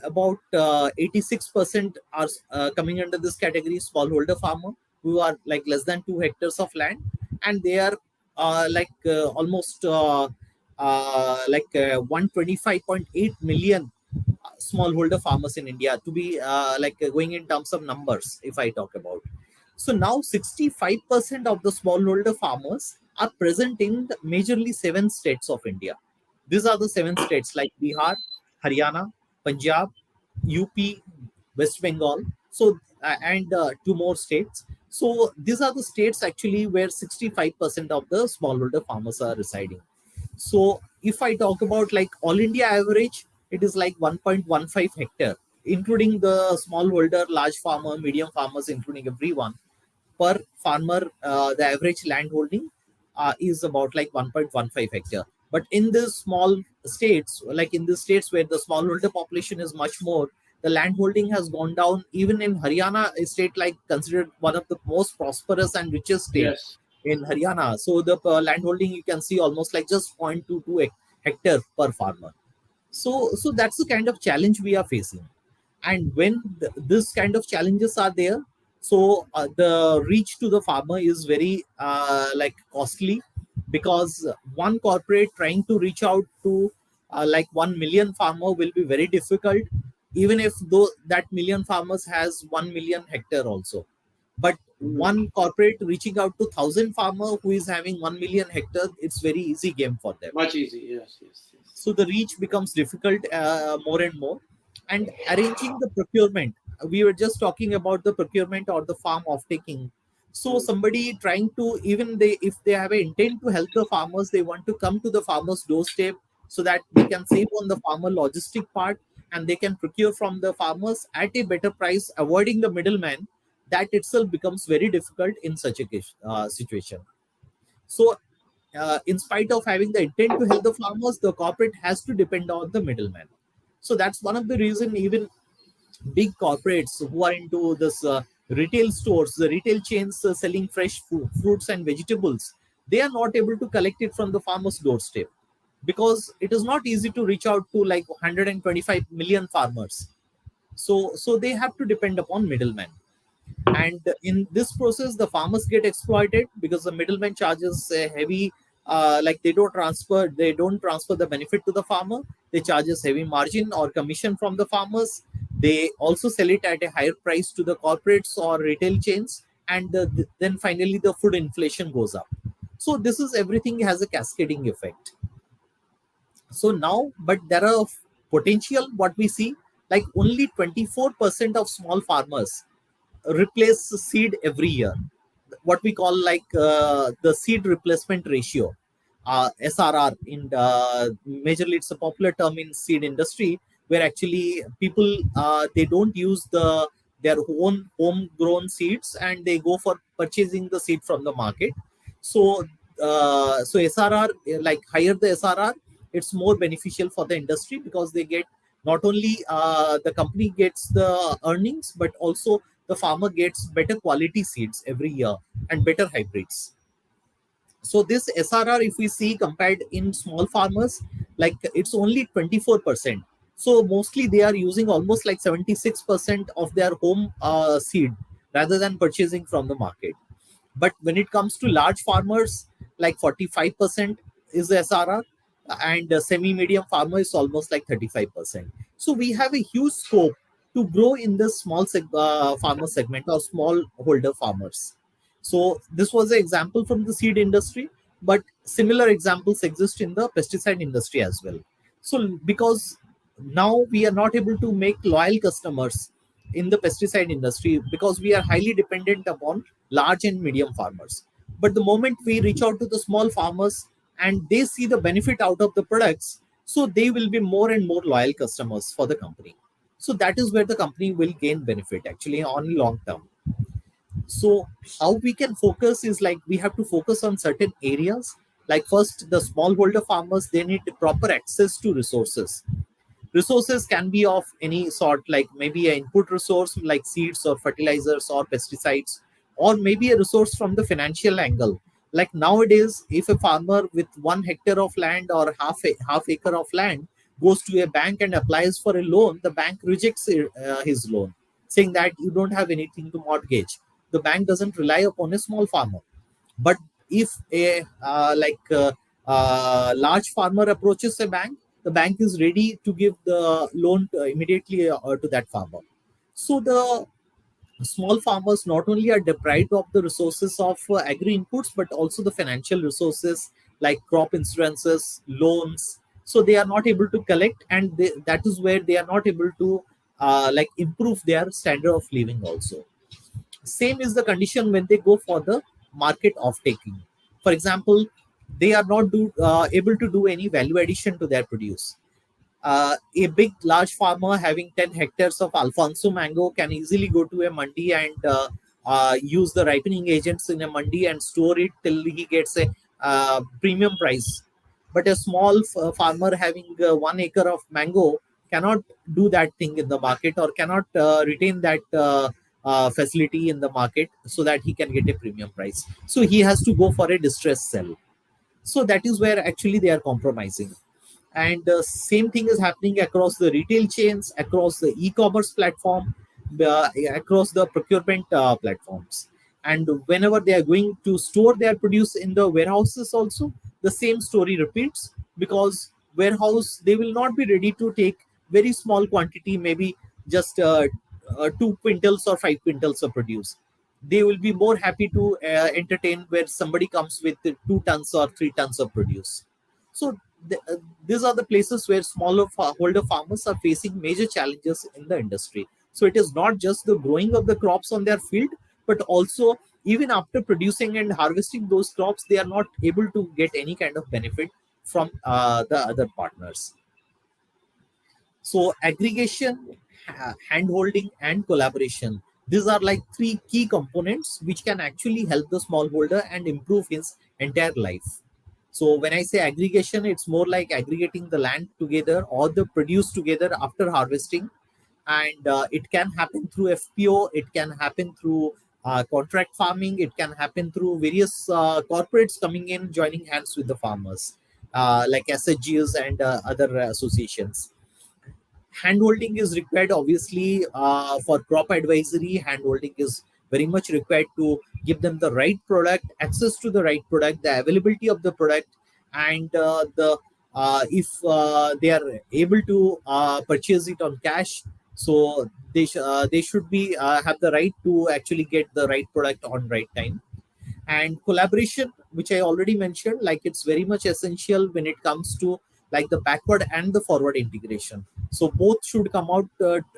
about 86% are coming under this category, smallholder farmer. who are like less than 2 hectares of land, and they are almost 125.8 million smallholder farmers in India, to be going in terms of numbers, if I talk about. So now 65% of the smallholder farmers are present in the majorly 7 states of India. These are the 7 states like Bihar, Haryana, Punjab, UP, West Bengal. So and 2 more states. So these are the states actually where 65% of the smallholder farmers are residing. So if I talk about like all India average, it is like 1.15 hectare, including the smallholder, large farmer, medium farmers, including everyone. Per farmer, the average land holding is about like 1.15 hectare. But in the small states, like in the states where the smallholder population is much more, the land holding has gone down. Even in Haryana, a state like considered one of the most prosperous and richest state Yes. in Haryana. So the land holding you can see almost like just 0.22 hectare per farmer. So that's the kind of challenge we are facing. And when this kind of challenges are there, so the reach to the farmer is very costly, because one corporate trying to reach out to 1 million farmer will be very difficult, even if though that million farmers has 1 million hectare also. But Mhm. one corporate reaching out to 1,000 farmer who is having 1 million hectare, it's very easy game for them. Much easy. Yes, yes, yes. So the reach becomes difficult more and more. And arranging the procurement, we were just talking about the procurement or the farm off taking. So Mm. somebody trying to, even they, if they have an intent to help the farmers, they want to come to the farmer's doorstep, so that they can save on the farmer logistic part, and they can procure from the farmers at a better price, avoiding the middleman. That itself becomes very difficult in such a situation. So in spite of having the intent to help the farmers, the corporate has to depend on the middleman. So that's one of the reason even big corporates who are into this retail stores, the retail chains selling fresh fruits and vegetables, they are not able to collect it from the farmer's doorstep, because it is not easy to reach out to like 125 million farmers. So they have to depend upon middlemen. And in this process the farmers get exploited, because the middleman charges a heavy they don't transfer the benefit to the farmer. They charges heavy margin or commission from the farmers. They also sell it at a higher price to the corporates or retail chains, and then finally the food inflation goes up. So this is everything has a cascading effect. So now, but there are potential, what we see, like only 24% of small farmers replace seed every year, what we call like the seed replacement ratio, SRR. In majorly it's a popular term in seed industry, where actually people they don't use their own homegrown seeds, and they go for purchasing the seed from the market. So SRR, like higher the SRR, it's more beneficial for the industry, because they get, not only the company gets the earnings, but also the farmer gets better quality seeds every year and better hybrids. So this SRR, if we see compared in small farmers, like it's only 24%. So mostly they are using almost like 76% of their home seed, rather than purchasing from the market. But when it comes to large farmers, like 45% is the SRR, and semi-medium farmer is almost like 35%. So we have a huge scope to grow in the farmer segment, or small holder farmers. So this was an example from the seed industry, but similar examples exist in the pesticide industry as well. So because now we are not able to make loyal customers in the pesticide industry, because we are highly dependent upon large and medium farmers. But the moment we reach out to the small farmers and they see the benefit out of the products, so they will be more and more loyal customers for the company. So that is where the company will gain benefit actually on long term. So how we can focus is like we have to focus on certain areas. Like first, the smallholder farmers, they need proper access to resources. Resources can be of any sort, like maybe an input resource like seeds or fertilizers or pesticides, or maybe a resource from the financial angle. Like nowadays, if a farmer with 1 hectare of land or half acre of land goes to a bank and applies for a loan, the bank rejects his loan, saying that you don't have anything to mortgage. the bank doesn't rely upon a small farmer. But if a large farmer approaches a bank, the bank is ready to give the loan immediately to that farmer. So the small farmers not only are deprived of the resources of agri inputs, but also the financial resources like crop insurances, loans. So they are not able to collect, and that is where they are not able to improve their standard of living also. Same is the condition when they go for the market off taking. For example, they are not able to do any value addition to their produce. A big large farmer having 10 hectares of alfonso mango can easily go to a mandi and use the ripening agents in a mandi and store it till he gets a premium price. But a small farmer having 1 acre of mango cannot do that thing in the market, or cannot retain that facility in the market so that he can get a premium price. So he has to go for a distress sell. So that is where actually they are compromising. And the same thing is happening across the retail chains, across the e-commerce platform, across the procurement platforms. And whenever they are going to store their produce in the warehouses also, the same story repeats, because warehouse, they will not be ready to take very small quantity, maybe just 2 quintals or 5 quintals of produce. They will be more happy to entertain where somebody comes with 2 tons or 3 tons of produce. So these are the places where smaller holder farmers are facing major challenges in the industry. So it is not just the growing of the crops on their field, but also even after producing and harvesting those crops, they are not able to get any kind of benefit from the other partners. So aggregation, handholding, and collaboration. These are like three key components which can actually help the smallholder and improve his entire life. So when I say aggregation, it's more like aggregating the land together or the produce together after harvesting, and it can happen through FPO, it can happen through contract farming, it can happen through various corporates coming in, joining hands with the farmers, like SHGs and other associations. Handholding is required, obviously, for crop advisory. Handholding is very much required to give them the right product, access to the right product, the availability of the product, and the if they are able to purchase it on cash, so they should be have the right to actually get the right product on right time. And collaboration, which I already mentioned, like it's very much essential when it comes to like the backward and the forward integration. So both should come out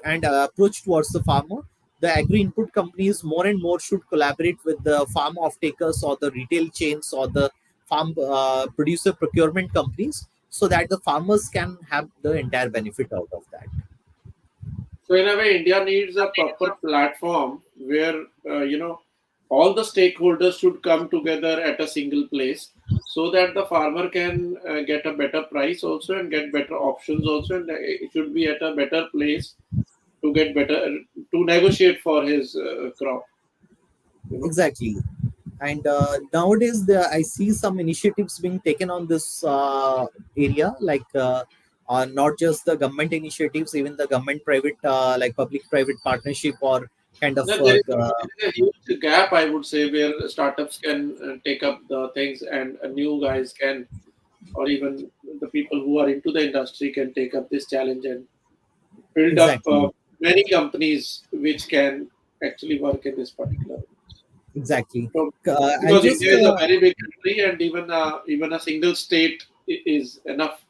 and approach towards the farmer. The agri input companies more and more should collaborate with the farm off takers or the retail chains or the farm producer procurement companies, so that the farmers can have the entire benefit out of that. So in a way, India needs a proper platform where all the stakeholders should come together at a single place, so that the farmer can get a better price also and get better options also, and it should be at a better place to get better to negotiate for his crop. You know. Exactly. And nowadays I see some initiatives being taken on this area, like not just the government initiatives, even the government private like public private partnership or kind of Yeah, there is a huge gap, I would say, where startups can take up the things, and new guys can, or even the people who are into the industry can take up this challenge and build up exactly, many companies which can actually work in this particular. exactly. So, I'll because just India is a very big country, and even a single state is enough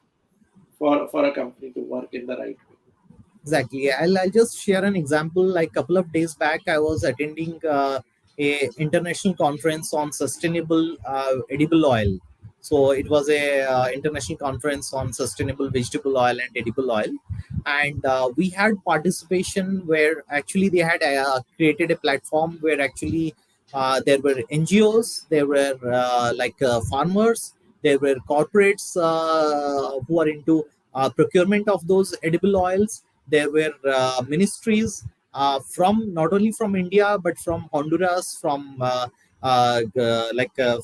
for a company to work in the right way. Exactly. I'll just share an example. Like a couple of days back, I was attending a international conference on sustainable edible oil. So it was a international conference on sustainable vegetable oil and edible oil, and we had participation where actually they had created a platform where actually there were NGOs, there were farmers, there were corporates who are into procurement of those edible oils. There were ministries from not only from India but from Honduras, from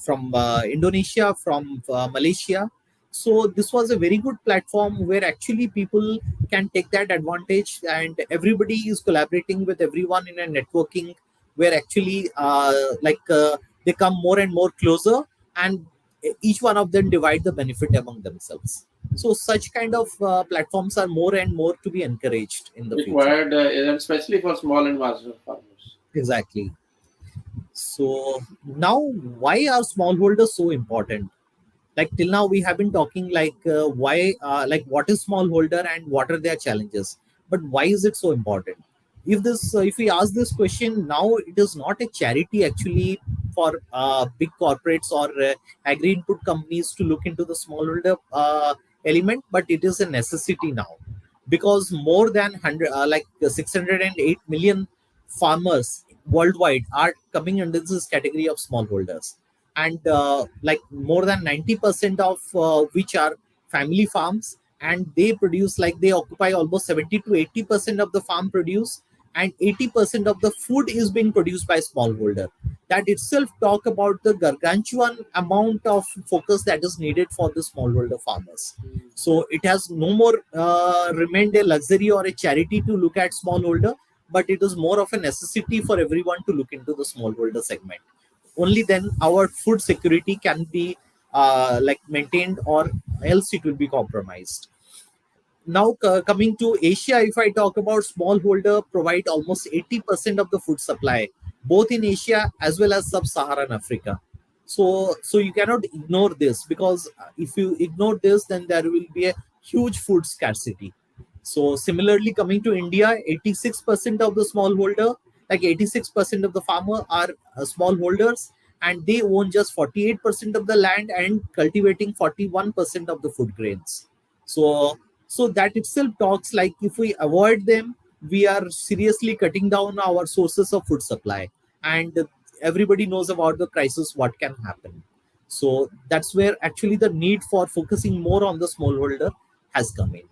from Indonesia, from Malaysia. So this was a very good platform where actually people can take that advantage, and everybody is collaborating with everyone in a networking where actually they come more and more closer, and each one of them divide the benefit among themselves. So such kind of platforms are more and more to be encouraged in the future. required, and especially for small and marginal farmers. Exactly. So now, why are smallholders so important? Like till now we have been talking why like what is smallholder and what are their challenges, but why is it so important? If we ask this question now, it is not a charity actually for big corporates or agri-input companies to look into the smallholder element, but it is a necessity now, because more than 100 608 million farmers worldwide are coming under this category of smallholders, and more than 90% of which are family farms, and they occupy almost 70 to 80% of the farm produce, and 80% of the food is being produced by smallholder. That itself talk about the gargantuan amount of focus that is needed for the smallholder farmers. So it has no more remained a luxury or a charity to look at smallholder, but it is more of a necessity for everyone to look into the smallholder segment. Only then our food security can be maintained, or else it will be compromised. Now coming to Asia, if I talk about, smallholder provide almost 80% of the food supply, both in Asia as well as sub-Saharan Africa. So you cannot ignore this, because if you ignore this, then there will be a huge food scarcity. So similarly, coming to India, 86% of the smallholder, 86% of the farmer are smallholders, and they own just 48% of the land and cultivating 41% of the food grains. So that itself talks like if we avoid them, we are seriously cutting down our sources of food supply, and everybody knows about the crisis what can happen. So that's where actually the need for focusing more on the smallholder has come in.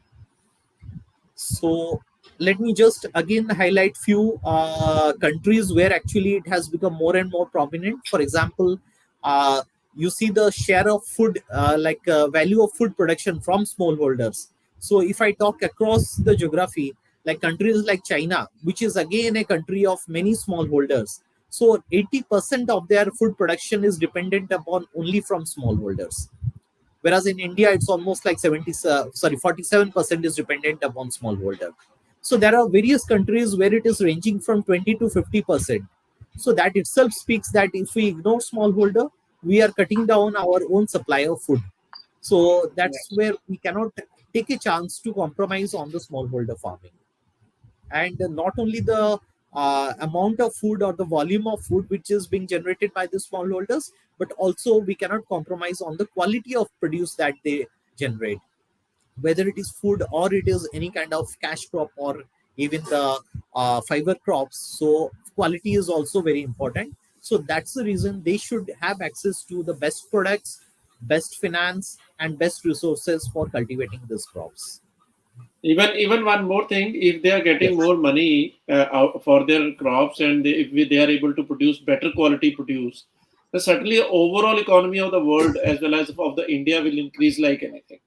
So let me just again highlight few countries where actually it has become more and more prominent. For example, uh, you see the share of food, value of food production from smallholders. So if I talk across the geography, like countries like China, which is again a country of many smallholders, so 80% of their food production is dependent upon only from smallholders, whereas in India it's almost like 47% is dependent upon smallholder. So there are various countries where it is ranging from 20 to 50%. So that itself speaks that if we ignore smallholder, we are cutting down our own supply of food. So that's Yes. where we cannot take a chance to compromise on the smallholder farming. And not only the amount of food or the volume of food which is being generated by the smallholders, but also we cannot compromise on the quality of produce that they generate, whether it is food or it is any kind of cash crop or even the fiber crops. So quality is also very important. So that's the reason they should have access to the best products, best finance, and best resources for cultivating these crops. Even one more thing, if they are getting Yes. more money out for their crops, and they are able to produce better quality produce, then certainly overall economy of the world as well as of the India will increase like anything.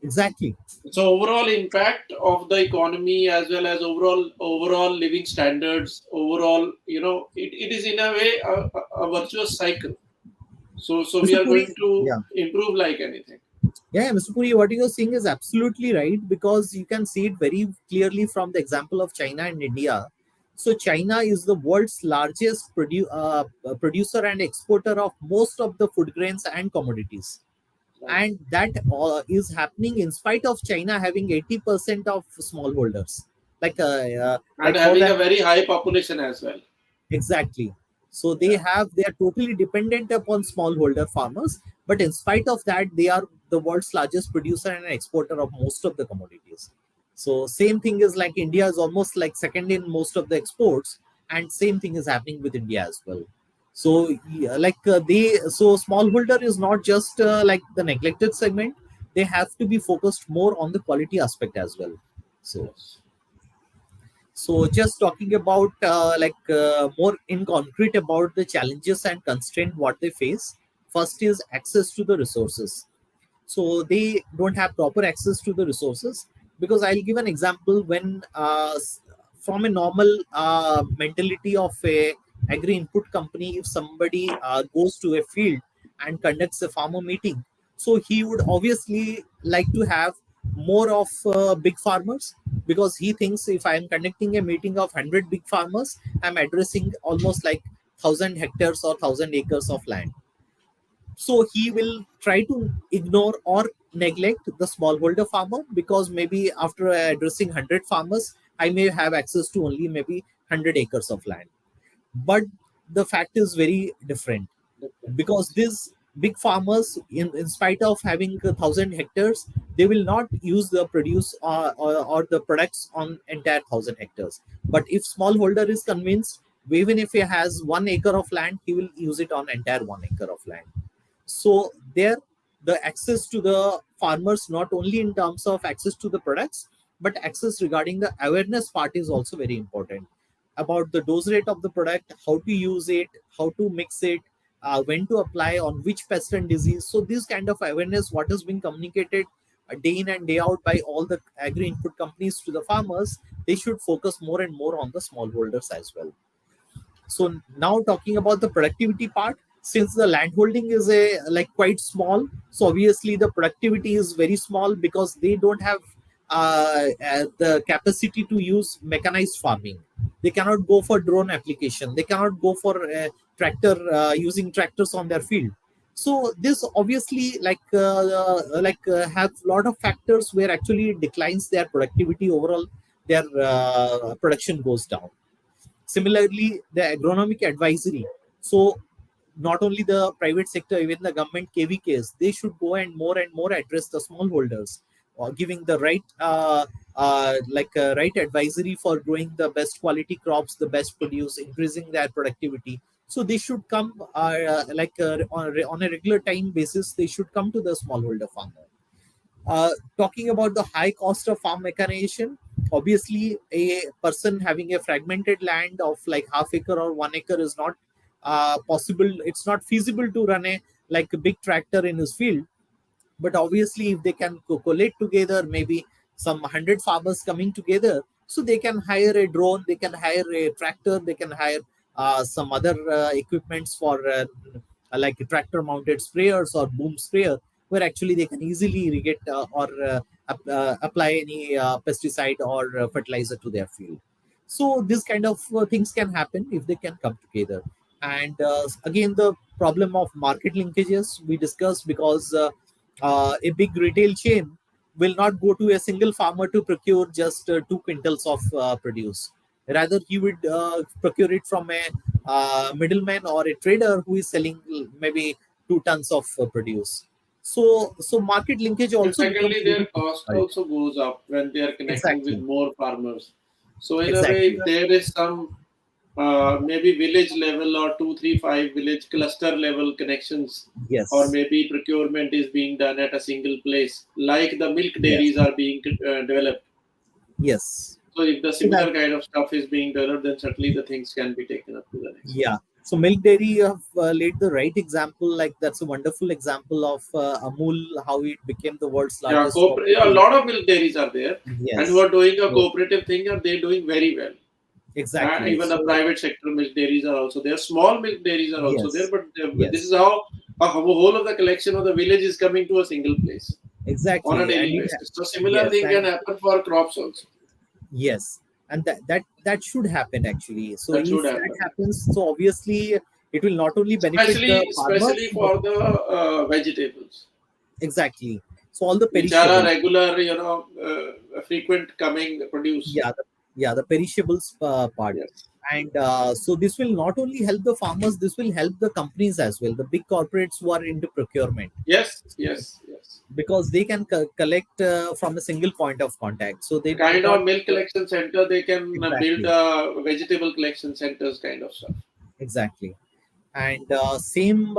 Exactly. So overall impact of the economy as well as overall living standards, overall, it is in a way a virtuous cycle. So we Mr. are Puri, going to yeah. improve like anything. Yeah, Mr. Puri, what you're saying is absolutely right, because you can see it very clearly from the example of China and India. So, China is the world's largest producer and exporter of most of the food grains and commodities. Right. And that is happening in spite of China having 80% of smallholders. And For having a them, very high population as well. exactly. So Yeah. they are totally dependent upon smallholder farmers, but in spite of that, they are the world's largest producer and exporter of most of the commodities. So same thing is like India is almost like second in most of the exports, and same thing is happening with India as well. So yeah, so smallholder is not just like the neglected segment; they have to be focused more on the quality aspect as well. So Yes. so just talking about more in concrete about the challenges and constraint what they face. First is access to the resources. So they don't have proper access to the resources, because I'll give an example. When from a normal mentality of a agri-input company, if somebody goes to a field and conducts a farmer meeting, so he would obviously like to have more of big farmers, because he thinks if I am conducting a meeting of 100 big farmers, I'm addressing almost like 1,000 hectares or 1,000 acres of land. So he will try to ignore or neglect the smallholder farmer, because maybe after addressing 100 farmers, I may have access to only maybe 100 acres of land. But the fact is very different, Different, because yes. these big farmers, in spite of having 1,000 hectares, they will not use the produce or the products on entire 1,000 hectares. But if smallholder is convinced, even if he has 1 acre of land, he will use it on entire 1 acre of land. So there, the access to the farmers, not only in terms of access to the products, but access regarding the awareness part is also very important, about the dose rate of the product, how to use it, how to mix it, when to apply, on which pest and disease. So this kind of awareness, what has been communicated day in and day out by all the agri input companies to the farmers, they should focus more and more on the smallholders as well. So now talking about the productivity part, since the land holding is a like quite small, so obviously the productivity is very small, because they don't have the capacity to use mechanized farming. They cannot go for drone application. They cannot go for tractor using tractors on their field. So this obviously have a lot of factors where actually it declines their productivity overall. Their production goes down. Similarly, the agronomic advisory. So not only the private sector, even the government KVKs, they should go and more address the smallholders, or giving the right advisory for growing the best quality crops, the best produce, increasing their productivity. So they should come on a regular time basis. They should come to the smallholder farmer. Talking about the high cost of farm mechanization, obviously a person having a fragmented land of like half acre or 1 acre is not possible. It's not feasible to run a big tractor in his field. But obviously if they can collate together, maybe some 100 farmers coming together, so they can hire a drone, they can hire a tractor, they can hire some other equipments for like tractor mounted sprayers or boom sprayer, where actually they can easily irrigate or apply any pesticide or fertilizer to their field. So this kind of things can happen if they can come together. And again, the problem of market linkages we discussed, because a big retail chain will not go to a single farmer to procure just 2 quintals of produce. Rather, he would procure it from a middleman or a trader who is selling maybe 2 tons of produce. So market linkage And also becomes secondly, their very cost difficult. also goes up when they are connecting with Exactly, more farmers. So in a way, exactly. if there is some maybe village level or two, three, five village cluster level connections, or Yes, maybe procurement is being done at a single place, like the milk yes, dairies are being developed. yes. So if the So that, similar kind of stuff is being developed, then certainly the things can be taken up to the next yeah. level. So milk dairy, you have laid the right example. Like that's a wonderful example of Amul, how it became the world's Yeah, largest yeah, a cooperative. lot of milk dairies are there, and who Yes. are doing a So cooperative thing, and they're doing very well. exactly. Even the So private sector milk dairies are also there. Small milk dairies are also there, yes, but this is yes, how a whole of the collection of the village is coming to a single place on a exactly. And daily it basis. So similar yes, thing can and happen for crops also. yes, and that should happen actually. So That if should that happen, happens, so obviously it will not only benefit the especially farmers, but for the vegetables, exactly. So all the which are a perishables. regular, frequent coming produce. Yeah, the perishables part. Yes, And so this will not only help the farmers, this will help the companies as well, the big corporates who are into procurement, yes, yes, yes. because they can collect from a single point of contact, so they A do kind not of milk collection center, they can build exactly, vegetable collection centers kind of stuff. exactly. And same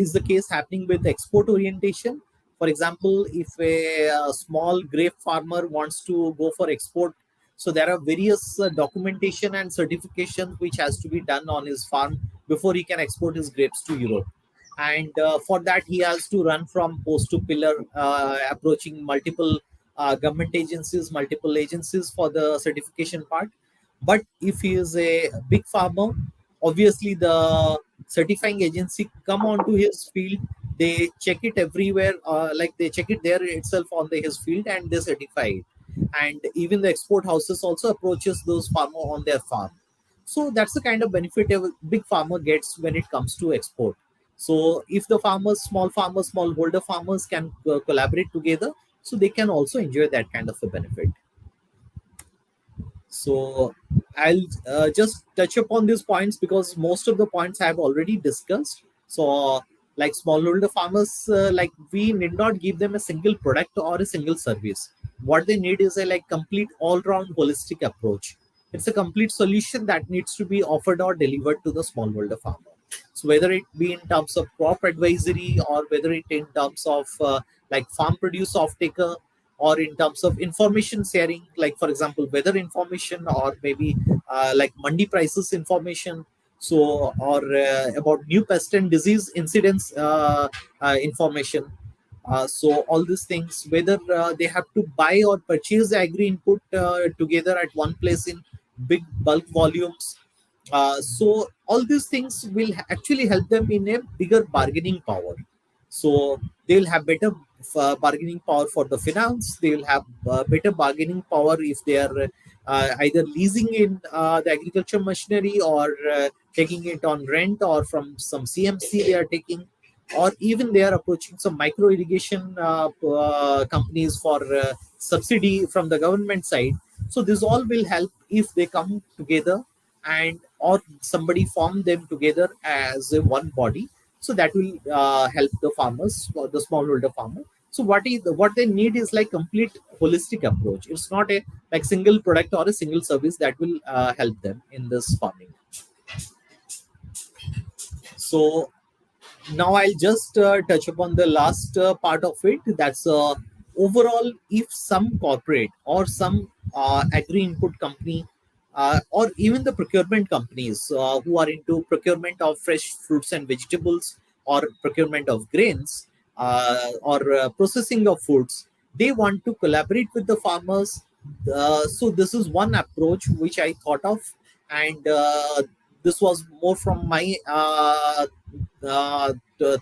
is the case happening with export orientation. For example, if a, small grape farmer wants to go for export, so there are various documentation and certification which has to be done on his farm before he can export his grapes to Europe. And for that he has to run from post to pillar, approaching multiple government agencies, multiple agencies for the certification part. But if he is a big farmer, obviously the certifying agency come onto his field, they check it everywhere, like they check it there itself on his field, and they certify it. And even the export houses also approaches those farmer on their farm. So that's the kind of benefit a big farmer gets when it comes to export. So if the farmers, smallholder farmers can collaborate together, so they can also enjoy that kind of a benefit. So I'll just touch upon these points because most of the points I have already discussed. So like smallholder farmers, like we need not give them a single product or a single service. What they need is a like complete all-round holistic approach. It's a complete solution that needs to be offered or delivered to the smallholder farmer. So whether it be in terms of crop advisory, or whether it in terms of like farm produce off taker, or in terms of information sharing, like for example weather information, or maybe like mandi prices information, so or about new pest and disease incidents information. So all these things, whether they have to buy or purchase the agri input together at one place in big bulk volumes. So all these things will actually help them in a bigger bargaining power. So they will have better bargaining power for the finance. They will have better bargaining power if they are either leasing in the agriculture machinery, or taking it on rent, or from some CMC they are taking, or even they are approaching some micro irrigation companies for subsidy from the government side. So this all will help if they come together, and or somebody form them together as a one body. So that will help the farmers, or the smallholder farmer. So what they need is like complete holistic approach. It's not a like single product or a single service that will help them in this farming. So now I'll just touch upon the last part of it. That's overall, if some corporate or some agri input company, or even the procurement companies who are into procurement of fresh fruits and vegetables, or procurement of grains, or processing of foods, they want to collaborate with the farmers. So this is one approach which I thought of, and this was more from my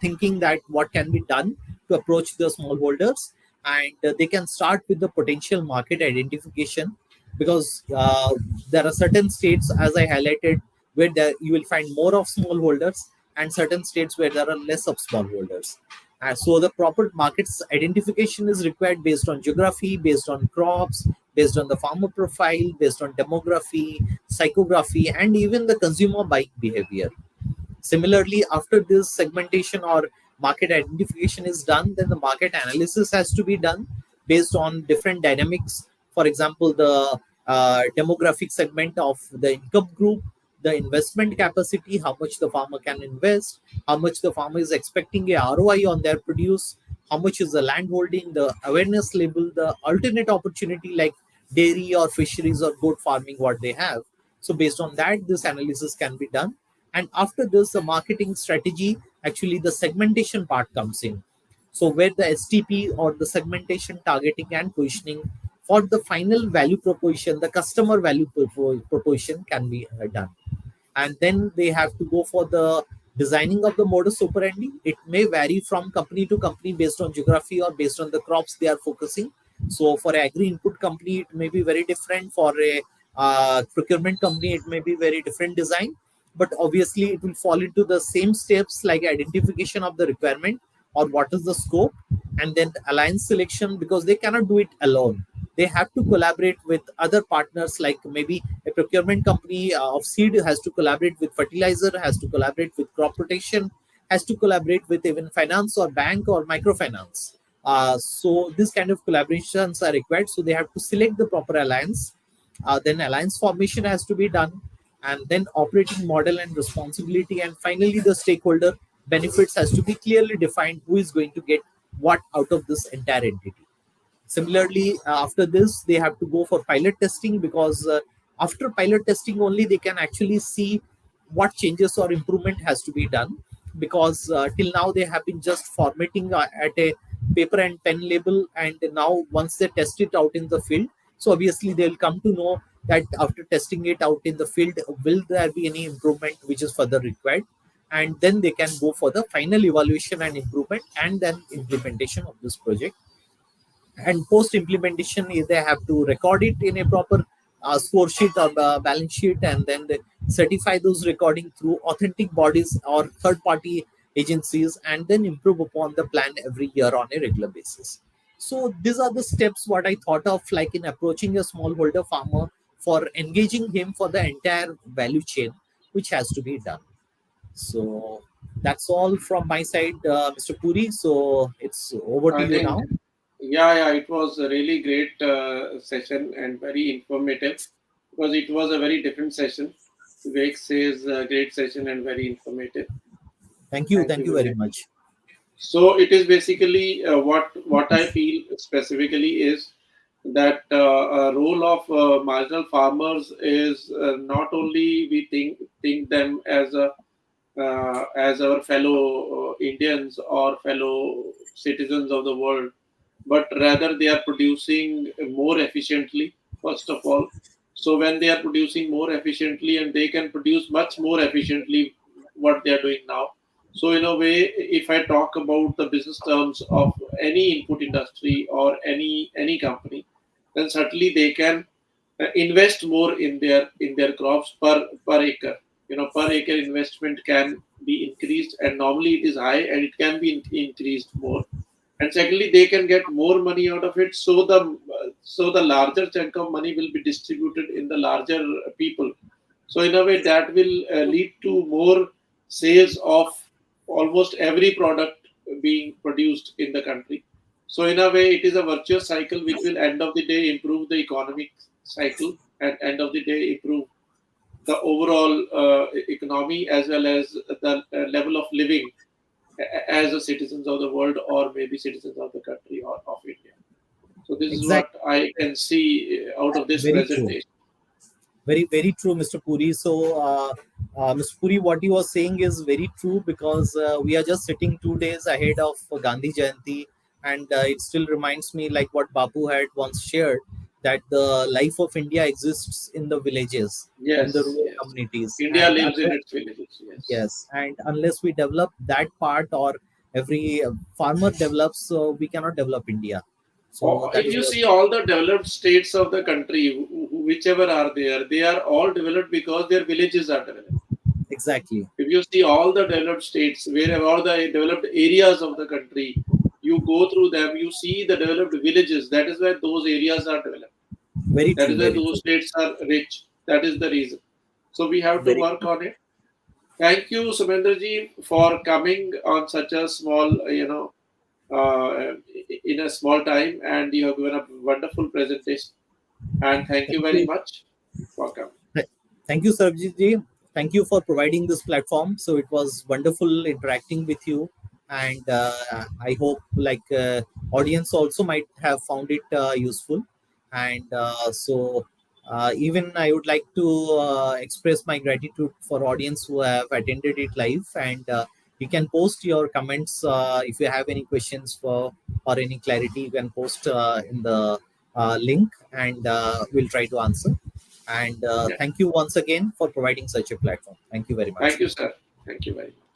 thinking that what can be done to approach the smallholders. And they can start with the potential market identification, because there are certain states, as I highlighted, where you will find more of smallholders, and certain states where there are less of smallholders. So the proper markets identification is required based on geography, based on crops, based on the farmer profile, based on demography, psychography, and even the consumer buying behavior. Similarly, after this segmentation or market identification is done, then the market analysis has to be done based on different dynamics. For example, the demographic segment of the income group, the investment capacity, how much the farmer can invest, how much the farmer is expecting a ROI on their produce, how much is the land holding, the awareness level, the alternate opportunity like dairy or fisheries or goat farming, what they have. So based on that, this analysis can be done. And after this, the marketing strategy, actually the segmentation part comes in. So where the STP, or the segmentation, targeting, and positioning for the final value proposition, the customer value proposition can be done. And then they have to go for the designing of the modus operandi. It may vary from company to company based on geography or based on the crops they are focusing. So for an agri input company, it may be very different. For a procurement company, it may be very different design. But obviously, it will fall into the same steps like identification of the requirement, or what is the scope, and then alliance selection, because they cannot do it alone. They have to collaborate with other partners, like maybe a procurement company of seed has to collaborate with fertilizer, has to collaborate with crop protection, has to collaborate with even finance or bank or microfinance. So this kind of collaborations are required. So they have to select the proper alliance. Then alliance formation has to be done, and then operating model and responsibility, and finally the stakeholder benefits has to be clearly defined, who is going to get what out of this entire entity. Similarly, after this, they have to go for pilot testing, because after pilot testing only they can actually see what changes or improvement has to be done. Because till now they have been just formatting at a paper and pen level, and now once they test it out in the field, so obviously they'll come to know that after testing it out in the field, will there be any improvement which is further required, and then they can go for the final evaluation and improvement and then implementation of this project. And post implementation, they have to record it in a proper score sheet or balance sheet, and then they certify those recording through authentic bodies or third party agencies, and then improve upon the plan every year on a regular basis. So these are the steps what I thought of, like in approaching a smallholder farmer, for engaging him for the entire value chain which has to be done. So that's all from my side, Mr. Puri. So it's over to I you think, now. yeah, it was a really great session and very informative, because it was a very different session. Vivek says great session and very informative. Thank you. Thank Thank you, you very Vivek. much. So it is basically what I feel specifically is that a role of marginal farmers is not only we think them as our fellow Indians or fellow citizens of the world, but rather they are producing more efficiently, first of all. So when they are producing more efficiently, and they can produce much more efficiently what they are doing now. So in a way, if I talk about the business terms of any input industry or any company, then certainly they can invest more in their crops per acre. Per acre investment can be increased, and normally it is high, and it can be increased more. And secondly, they can get more money out of it, so the larger chunk of money will be distributed in the larger people. So in a way, that will lead to more sales of almost every product being produced in the country. So in a way, it is a virtuous cycle which will end of the day improve the economic cycle, and end of the day improve the overall economy, as well as the level of living as a citizens of the world, or maybe citizens of the country or of India. So this is what Exactly. I can see out of this Very true. presentation. Very, very true, Mr. Puri. So, Mr. Puri, what you are saying is very true, because we are just sitting 2 days ahead of Gandhi Jayanti, and it still reminds me like what Bapu had once shared, that the life of India exists in the villages, in the Yes, rural yes. communities, India and lives in its villages. Yes. yes, and unless we develop that part, or every farmer develops, so we cannot develop India. So that If is you a, see all the developed states of the country, whichever are there, they are all developed because their villages are developed. exactly If you see all the developed states, wherever all the developed areas of the country, you go through them, you see the developed villages. That is why those areas are developed. very That is true, why very those true, states are rich. That is the reason. So we have to very work on it. Thank you, Saumendra for coming on such a small, uh, in a small time, and you have given a wonderful presentation. And thank you thank very you. much for coming. Thank you, Sarabjit ji. Thank you for providing this platform. So it was wonderful interacting with you, and I hope like audience also might have found it useful. And even I would like to express my gratitude for audience who have attended it live. And you can post your comments if you have any questions for or any clarity. You can post in the link, and we'll try to answer. And Yeah. thank you once again for providing such a platform. Thank you very much. Thank you, sir. Thank you very much.